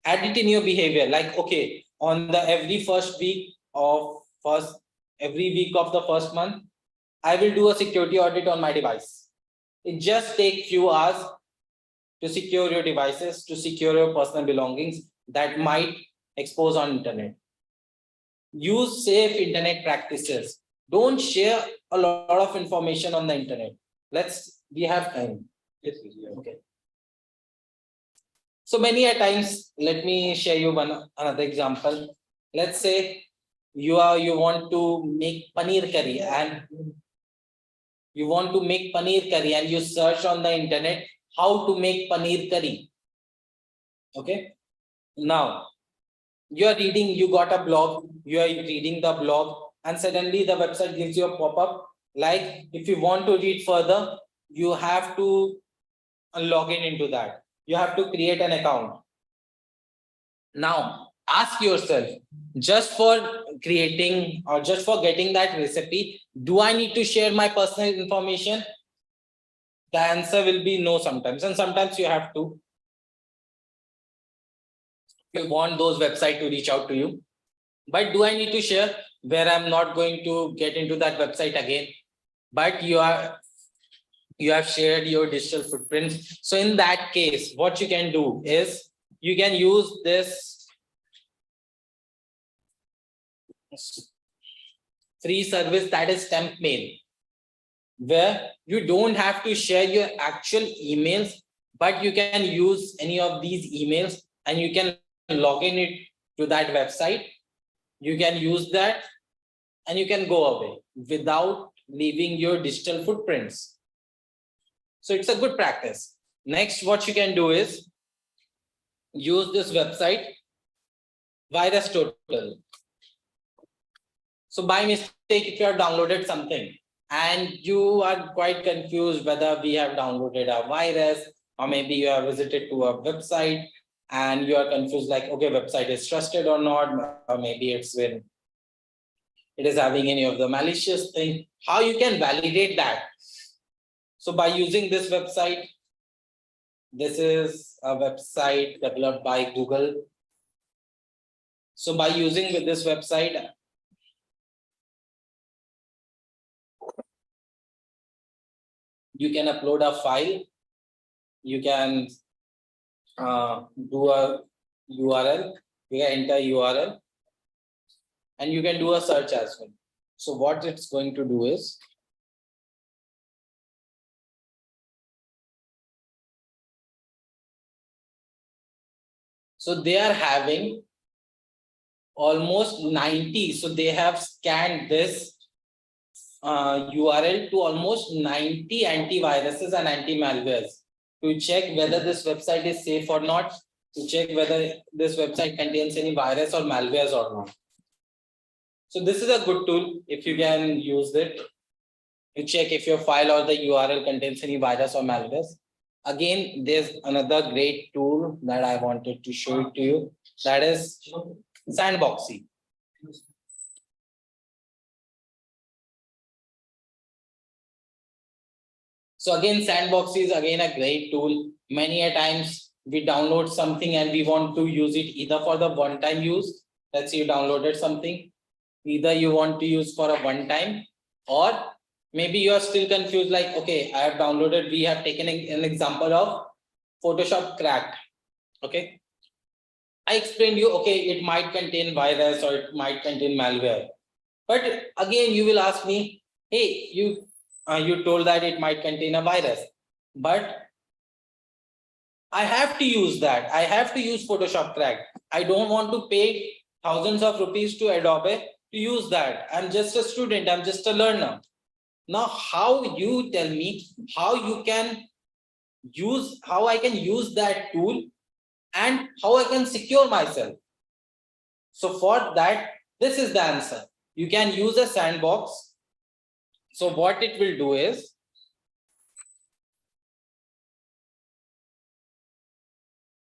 Add it in your behavior. Like, okay, on the every week of the first month, I will do a security audit on my device. It just takes few hours to secure your devices, to secure your personal belongings that might expose on internet. Use safe internet practices. Don't share a lot of information on the internet. We have time. Yes, yes. Okay. So many a times, let me share you another example. Let's say you want to make paneer curry, and you search on the internet how to make paneer curry. Okay. Now you got a blog, you are reading the blog, and suddenly the website gives you a pop-up. Like, if you want to read further, you have to log into that. You have to create an account. Now, ask yourself, just for creating or just for getting that recipe, do I need to share my personal information? The answer will be no sometimes, and sometimes you have to. You want those websites to reach out to you. But do I need to share where I'm not going to get into that website again? But you have shared your digital footprints. So in that case, what you can do is you can use this free service, that is temp mail, where you don't have to share your actual emails, but you can use any of these emails and you can log in to that website. You can use that and you can go away without leaving your digital footprints. So it's a good practice. Next, what you can do is use this website, Virus Total. So by mistake, if you have downloaded something and you are quite confused whether we have downloaded a virus, or maybe you have visited to a website and you are confused, like, okay, website is trusted or not, or maybe it is having any of the malicious thing. How you can validate that? So by using this website, this is a website developed by Google. So by using with this website, you can upload a file, you can do a URL, you can enter URL, and you can do a search as well. So what it's going to do is, So they are having almost 90. So they have scanned this URL to almost 90 antiviruses and anti-malwares to check whether this website is safe or not, to check whether this website contains any virus or malwares or not. So this is a good tool if you can use it to check if your file or the URL contains any virus or malwares. Again, there's another great tool that I wanted to show it to you, that is Sandboxy. So again, Sandboxy is again a great tool. Many a times we download something and we want to use it either for the one-time use. Let's say you downloaded something, either you want to use for a one-time, or maybe you are still confused, like, okay, I have downloaded, we have taken an example of Photoshop cracked. Okay. I explained you, okay, it might contain virus or it might contain malware. But again, you will ask me, hey, you told that it might contain a virus, but I have to use that. I have to use Photoshop cracked. I don't want to pay thousands of rupees to Adobe to use that. I'm just a student. I'm just a learner. Now, how you tell me how you can use, how I can use that tool and how I can secure myself. So for that, this is the answer. You can use a sandbox. So what it will do is,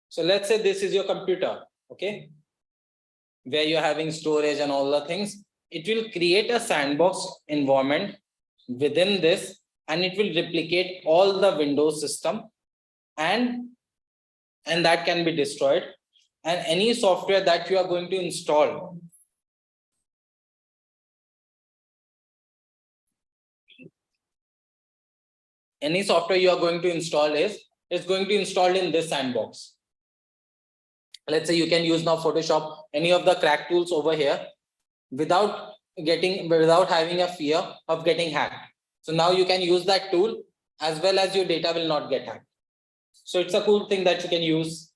so let's say this is your computer, okay, where you're having storage and all the things. It will create a sandbox environment within this, and it will replicate all the Windows system, and that can be destroyed. And any software that you are going to install, any software you are going to install is going to install in this sandbox. Let's say you can use now Photoshop, any of the crack tools over here, without having a fear of getting hacked. So now you can use that tool as well as your data will not get hacked. So it's a cool thing that you can use.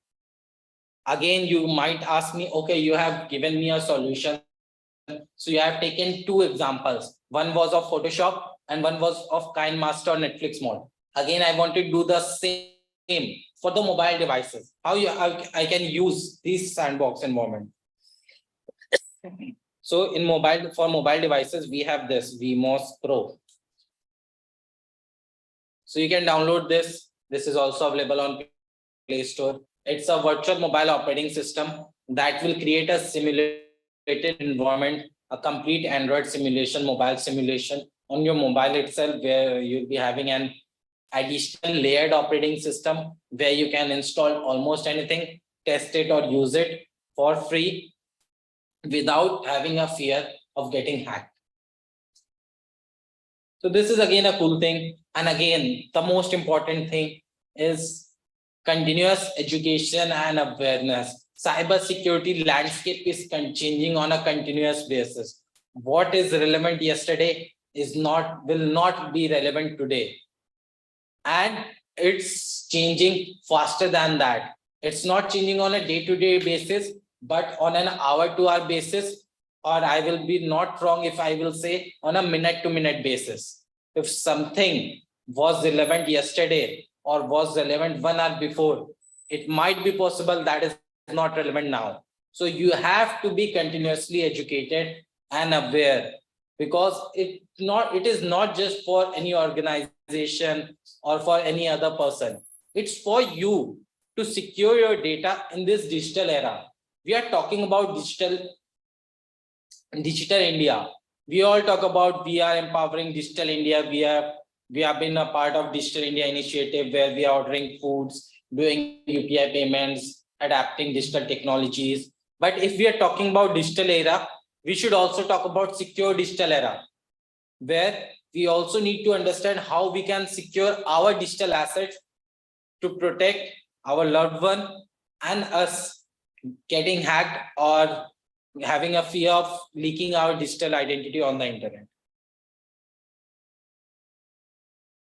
Again, you might ask me, okay, you have given me a solution. So you have taken two examples. One was of Photoshop and one was of KineMaster or Netflix Mod. Again, I want to do the same for the mobile devices. How I can use this sandbox environment. So for mobile devices, we have this VMOS Pro. So you can download this. This is also available on Play Store. It's a virtual mobile operating system that will create a simulated environment, a complete Android simulation, mobile simulation on your mobile itself, where you'll be having an additional layered operating system where you can install almost anything, test it or use it for free without having a fear of getting hacked. So this is again a cool thing. And again, the most important thing is continuous education and awareness. Cybersecurity landscape is changing on a continuous basis. What is relevant yesterday will not be relevant today. And it's changing faster than that. It's not changing on a day-to-day basis, but on an hour-to-hour basis, or I will be not wrong if I will say on a minute-to-minute basis. If something was relevant yesterday or was relevant 1 hour before, it might be possible that is not relevant now. So you have to be continuously educated and aware, because it is not just for any organization or for any other person. It's for you to secure your data in this digital era. We are talking about digital India. We all talk about we are empowering digital India. We have been a part of Digital India initiative where we are ordering foods, doing UPI payments, adapting digital technologies. But if we are talking about digital era, we should also talk about secure digital era, where we also need to understand how we can secure our digital assets to protect our loved one and us getting hacked or having a fear of leaking our digital identity on the internet.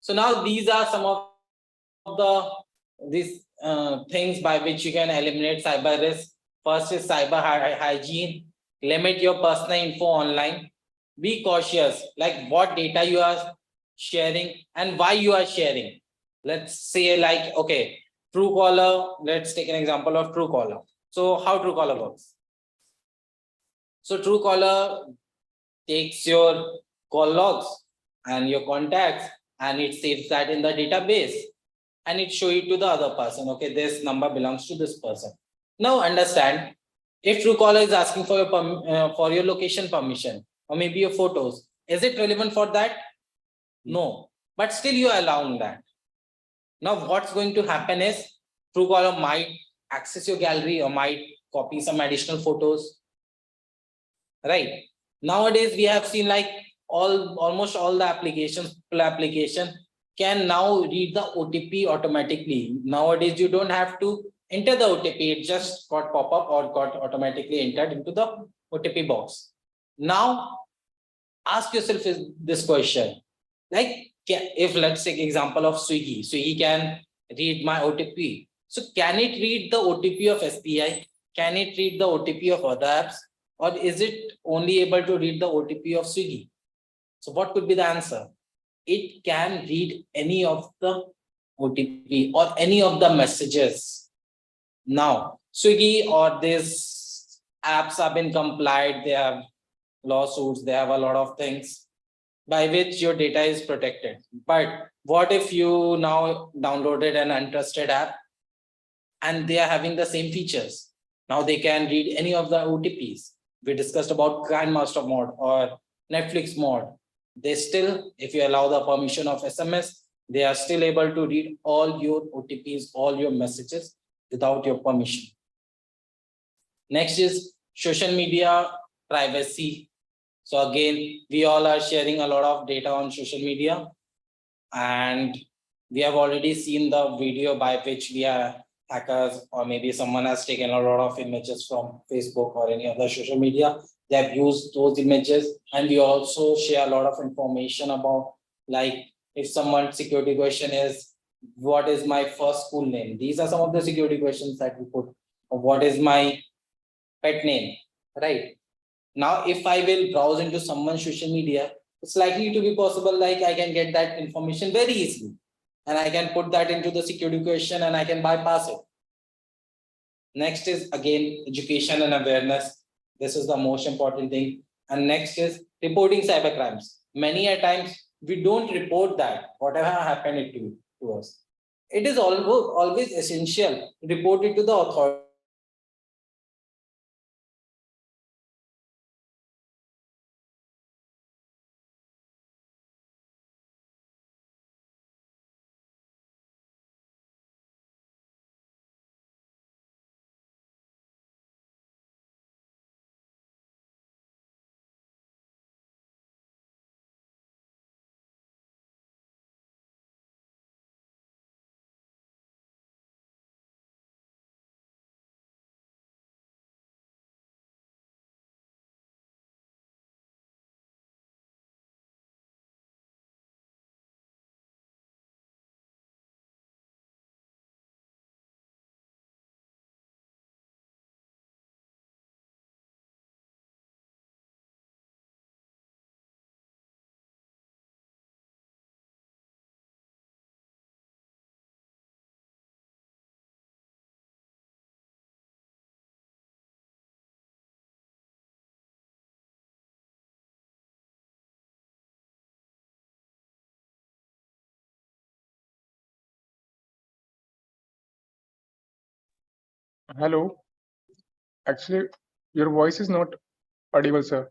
So now these are some of these things by which you can eliminate cyber risk. First is cyber hygiene. Limit your personal info online. Be cautious, like what data you are sharing and why you are sharing. Let's say like, okay, Truecaller, let's take an example of Truecaller. So how Truecaller works? So Truecaller takes your call logs and your contacts and it saves that in the database and it show it to the other person. Okay, this number belongs to this person. Now understand, if Truecaller is asking for your location permission or maybe your photos, is it relevant for that? No, but still you are allowing that. Now what's going to happen is Truecaller might access your gallery or might copy some additional photos, right? Nowadays we have seen like almost all the application can now read the OTP automatically. Nowadays you don't have to enter the OTP, it just got pop up or got automatically entered into the OTP box. Now ask yourself this question, like if let's take example of Swiggy can read my OTP. So can it read the OTP of SBI? Can it read the OTP of other apps? Or is it only able to read the OTP of Swiggy? So what could be the answer? It can read any of the OTP or any of the messages. Now, Swiggy or these apps have been complied, they have lawsuits, they have a lot of things by which your data is protected. But what if you now downloaded an untrusted app and they are having the same features? Now they can read any of the OTPs. We discussed about Grandmaster mode or Netflix mode. They still, if you allow the permission of SMS, they are still able to read all your OTPs, all your messages without your permission. Next is social media privacy. So again, we all are sharing a lot of data on social media, and we have already seen the video by which we are hackers or maybe someone has taken a lot of images from Facebook or any other social media. They have used those images, and we also share a lot of information about, like, if someone's security question is, what is my first school name? These are some of the security questions that we put. Or what is my pet name, right? Now, if I will browse into someone's social media, it's likely to be possible, like I can get that information very easily. And I can put that into the security question and I can bypass it. Next is again, education and awareness. This is the most important thing. And next is reporting cyber crimes. Many a times we don't report that, whatever happened to us. It is always essential to report it to the authority. Hello. Actually, your voice is not audible, sir.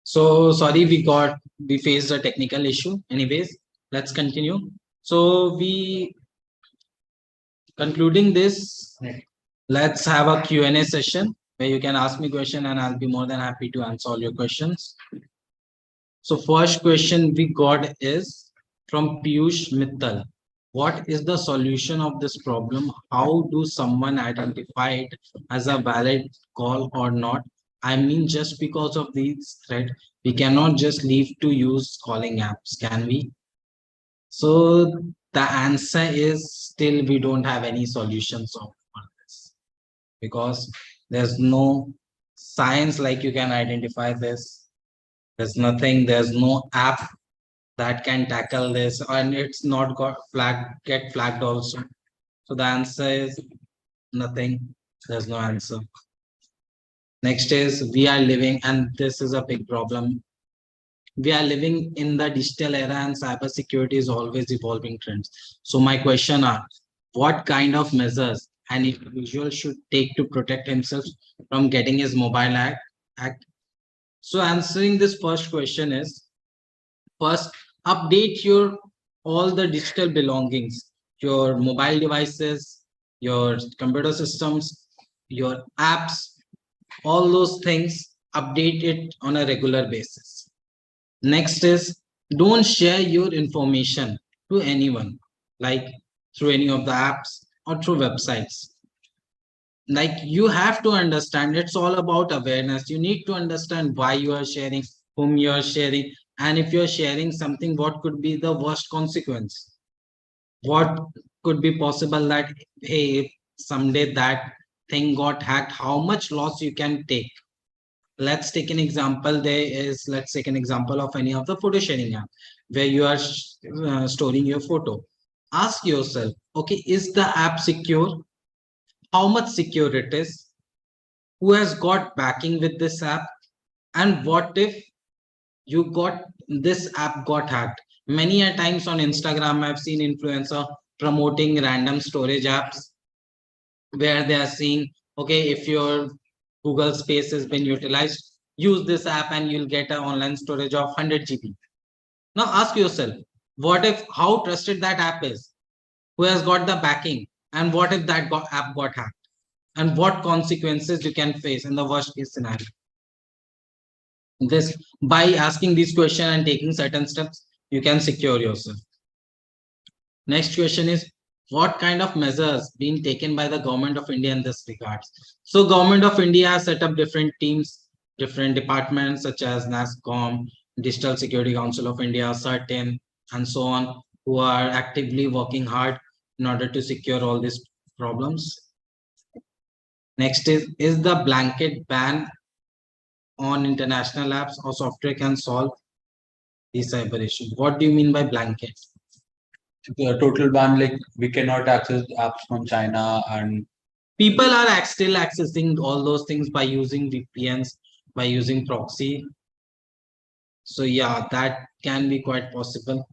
So sorry, we faced a technical issue. Anyways, let's continue. So we concluding this, let's have a Q&A session where you can ask me question and I'll be more than happy to answer all your questions. So first question we got is from Piyush Mittal. What is the solution of this problem? How do someone identify it as a valid call or not? I mean, just because of these threat, we cannot just leave to use calling apps, can we? So the answer is still we don't have any solutions for this because there's no science like you can identify this. There's nothing, there's no app that can tackle this, and it's not got get flagged also. So the answer is nothing. There's no answer. Next is we are living, and this is a big problem. We are living in the digital era and cybersecurity is always evolving trends. So my question are, what kind of measures an individual should take to protect himself from getting his mobile act? So answering this first question is, first, update your all the digital belongings, your mobile devices, your computer systems, your apps, all those things, update it on a regular basis. Next is, don't share your information to anyone, like through any of the apps or through websites. Like you have to understand, it's all about awareness. You need to understand why you are sharing, whom you are sharing, and if you're sharing something, what could be the worst consequence? What could be possible that, hey, someday that thing got hacked, how much loss you can take? Let's take an example. Let's take an example of any of the photo sharing app where you are storing your photo. Ask yourself, okay, is the app secure? How much secure it is? Who has got backing with this app? And what if you got this app got hacked? Many a times on Instagram, I've seen influencer promoting random storage apps where they are saying, okay, if your Google space has been utilized, use this app and you'll get an online storage of 100 GB. Now ask yourself, what if, how trusted that app is? Who has got the backing? And what if that app got hacked? And what consequences you can face in the worst case scenario? This, by asking these questions and taking certain steps, you can secure yourself. Next question is, what kind of measures being taken by the government of India in this regards? So government of India has set up different teams, different departments such as NASCOM, Digital Security Council of India, CERTIN, and so on, who are actively working hard in order to secure all these problems. Next is the blanket ban on international apps or software can solve these cyber issues? What do you mean by blanket? The total ban, like we cannot access apps from China, and People are still accessing all those things by using VPNs, by using proxy. So yeah, that can be quite possible.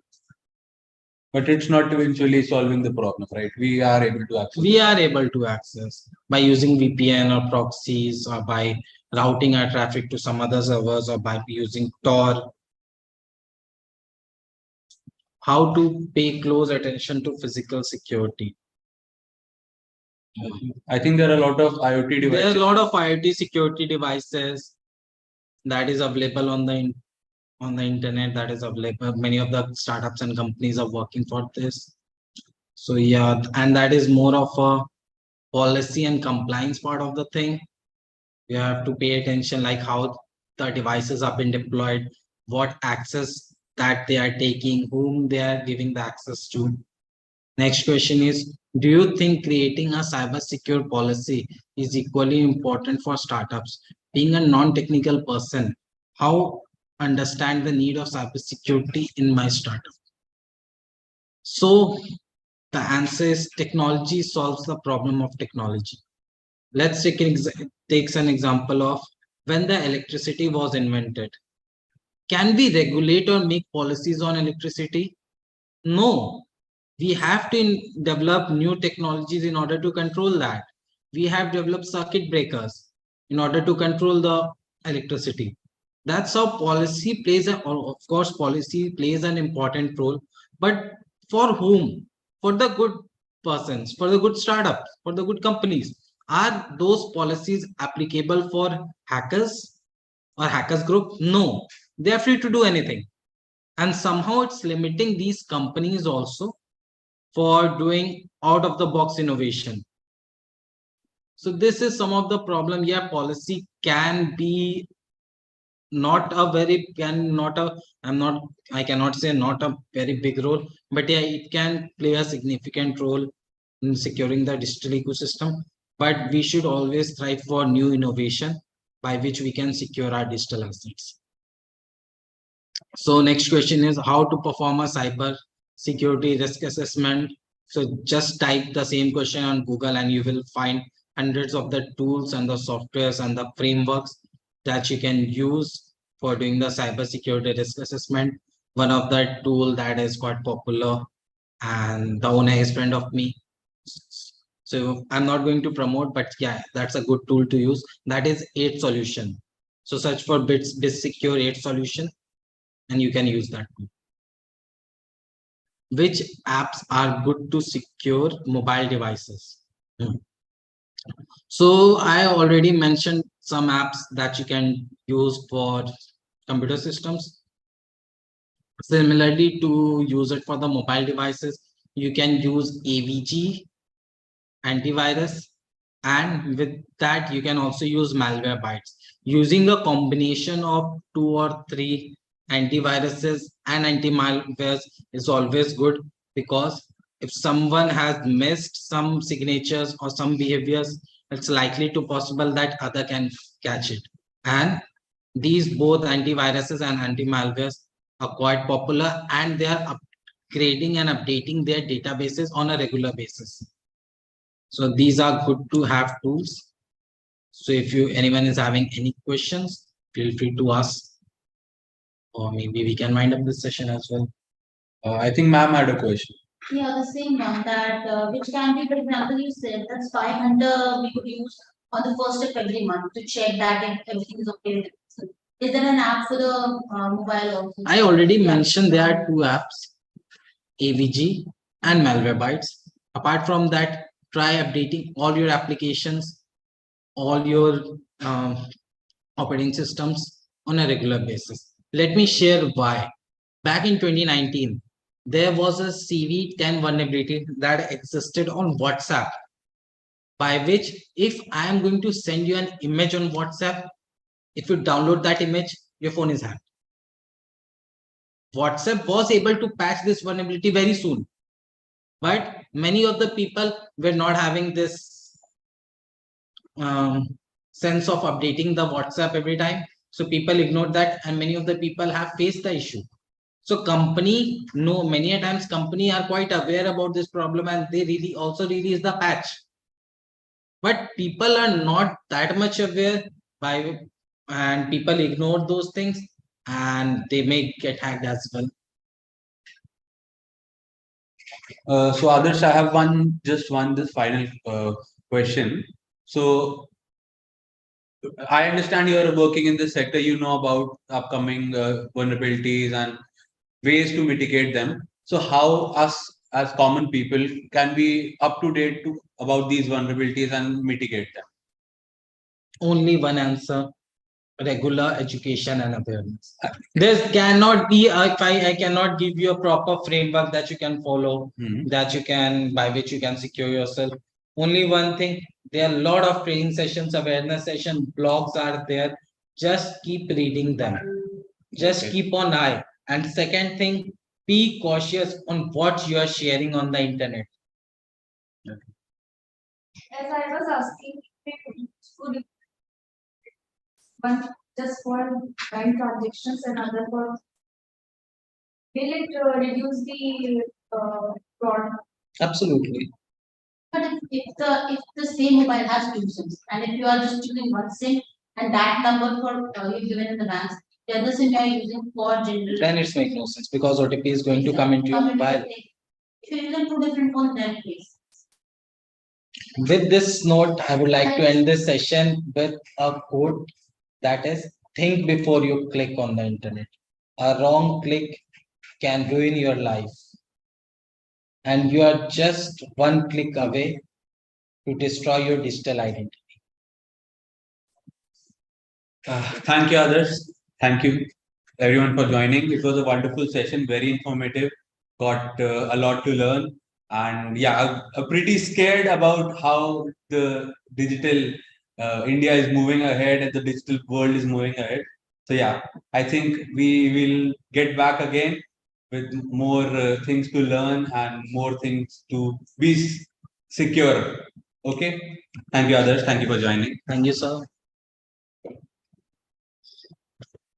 but it's not eventually solving the problem, right? We are able to access. We are able to access by using VPN or proxies or by routing our traffic to some other servers or by using Tor. How to pay close attention to physical security? I think there are a lot of IoT devices. There are a lot of IoT security devices that is available on the internet, that is available. Many of the startups and companies are working for this. So yeah, and that is more of a policy and compliance part of the thing. You have to pay attention like how the devices have been deployed, what access that they are taking, whom they are giving the access to. Next question is, do you think creating a cyber secure policy is equally important for startups? Being a non-technical person, how understand the need of cybersecurity in my startup? So the answer is technology solves the problem of technology. Let's take an example of when the electricity was invented. Can we regulate or make policies on electricity? No. We have to develop new technologies in order to control that. We have developed circuit breakers in order to control the electricity. That's how policy plays of course, policy plays an important role, but for whom? For the good persons, for the good startups, for the good companies. Are those policies applicable for hackers or hackers group? No, they are free to do anything. And somehow it's limiting these companies also for doing out of the box innovation. So this is some of the problem. Yeah, policy can be not a very I cannot say not a very big role, but yeah, it can play a significant role in securing the digital ecosystem. But we should always strive for new innovation by which we can secure our digital assets. So next question is how to perform a cyber security risk assessment. So just type the same question on Google and you will find hundreds of the tools and the softwares and the frameworks that you can use for doing the cyber security risk assessment. One of the tool that is quite popular and the owner is friend of me. So I'm not going to promote, but yeah, that's a good tool to use. That is 8 solution. So search for bits secure 8 solution and you can use that too. Which apps are good to secure mobile devices? So I already mentioned some apps that you can use for computer systems. Similarly, to use it for the mobile devices, you can use AVG antivirus, and with that you can also use Malwarebytes. Using a combination of 2 or 3 antiviruses and anti-malwares is always good, because if someone has missed some signatures or some behaviors, it's likely to possible that other can catch it. And these both antiviruses and anti-malwares are quite popular, and they are upgrading and updating their databases on a regular basis. So these are good to have tools. So if anyone is having any questions, feel free to ask, or maybe we can wind up this session as well. I think ma'am had a question. Yeah, the same one that which can be, for example, you said that's 500 we could use on the first of every month to check that if everything is okay with it. So, is there an app for the mobile also? I already mentioned there are 2 apps, AVG and Malwarebytes. Apart from that, try updating all your applications, all your operating systems on a regular basis. Let me share why. Back in 2019, there was a CV10 vulnerability that existed on WhatsApp, by which if I am going to send you an image on WhatsApp, if you download that image, your phone is hacked. WhatsApp was able to patch this vulnerability very soon, but many of the people were not having this sense of updating the WhatsApp every time. So people ignored that, and many of the people have faced the issue. So company, no, many a times company are quite aware about this problem, and they really also release the patch. But people are not that much aware and people ignore those things, and they may get hacked as well. So Adarsh, I have this final question. So I understand you are working in this sector, you know about upcoming vulnerabilities and ways to mitigate them. So how us as common people can be up to date about these vulnerabilities and mitigate them? Only one answer: regular education and awareness. There cannot be I cannot give you a proper framework that you can follow, that you can by which you can secure yourself. Only one thing: there are a lot of training sessions, awareness session, blogs are there. Just keep reading them. Just keep on eye. And second thing, be cautious on what you are sharing on the internet. As I was asking, could one just for bank transactions and other for will it reduce the fraud? Absolutely. But if the same mobile has two SIMs and if you are just using one SIM and that number for you given in the bank, The other SIM you are using for general. Then it's make no sense because OTP is going to come into your mobile. If you use two different phones, then please. With this note, I would like to end this session with a quote that is, think before you click on the internet. A wrong click can ruin your life. And you are just one click away to destroy your digital identity. Thank you, others. Thank you, everyone, for joining. It was a wonderful session, very informative. Got a lot to learn, and yeah, I'm pretty scared about how the digital India is moving ahead and the digital world is moving ahead. So yeah, I think we will get back again with more things to learn and more things to be secure. Okay. Thank you, others. Thank you for joining. Thank you, sir.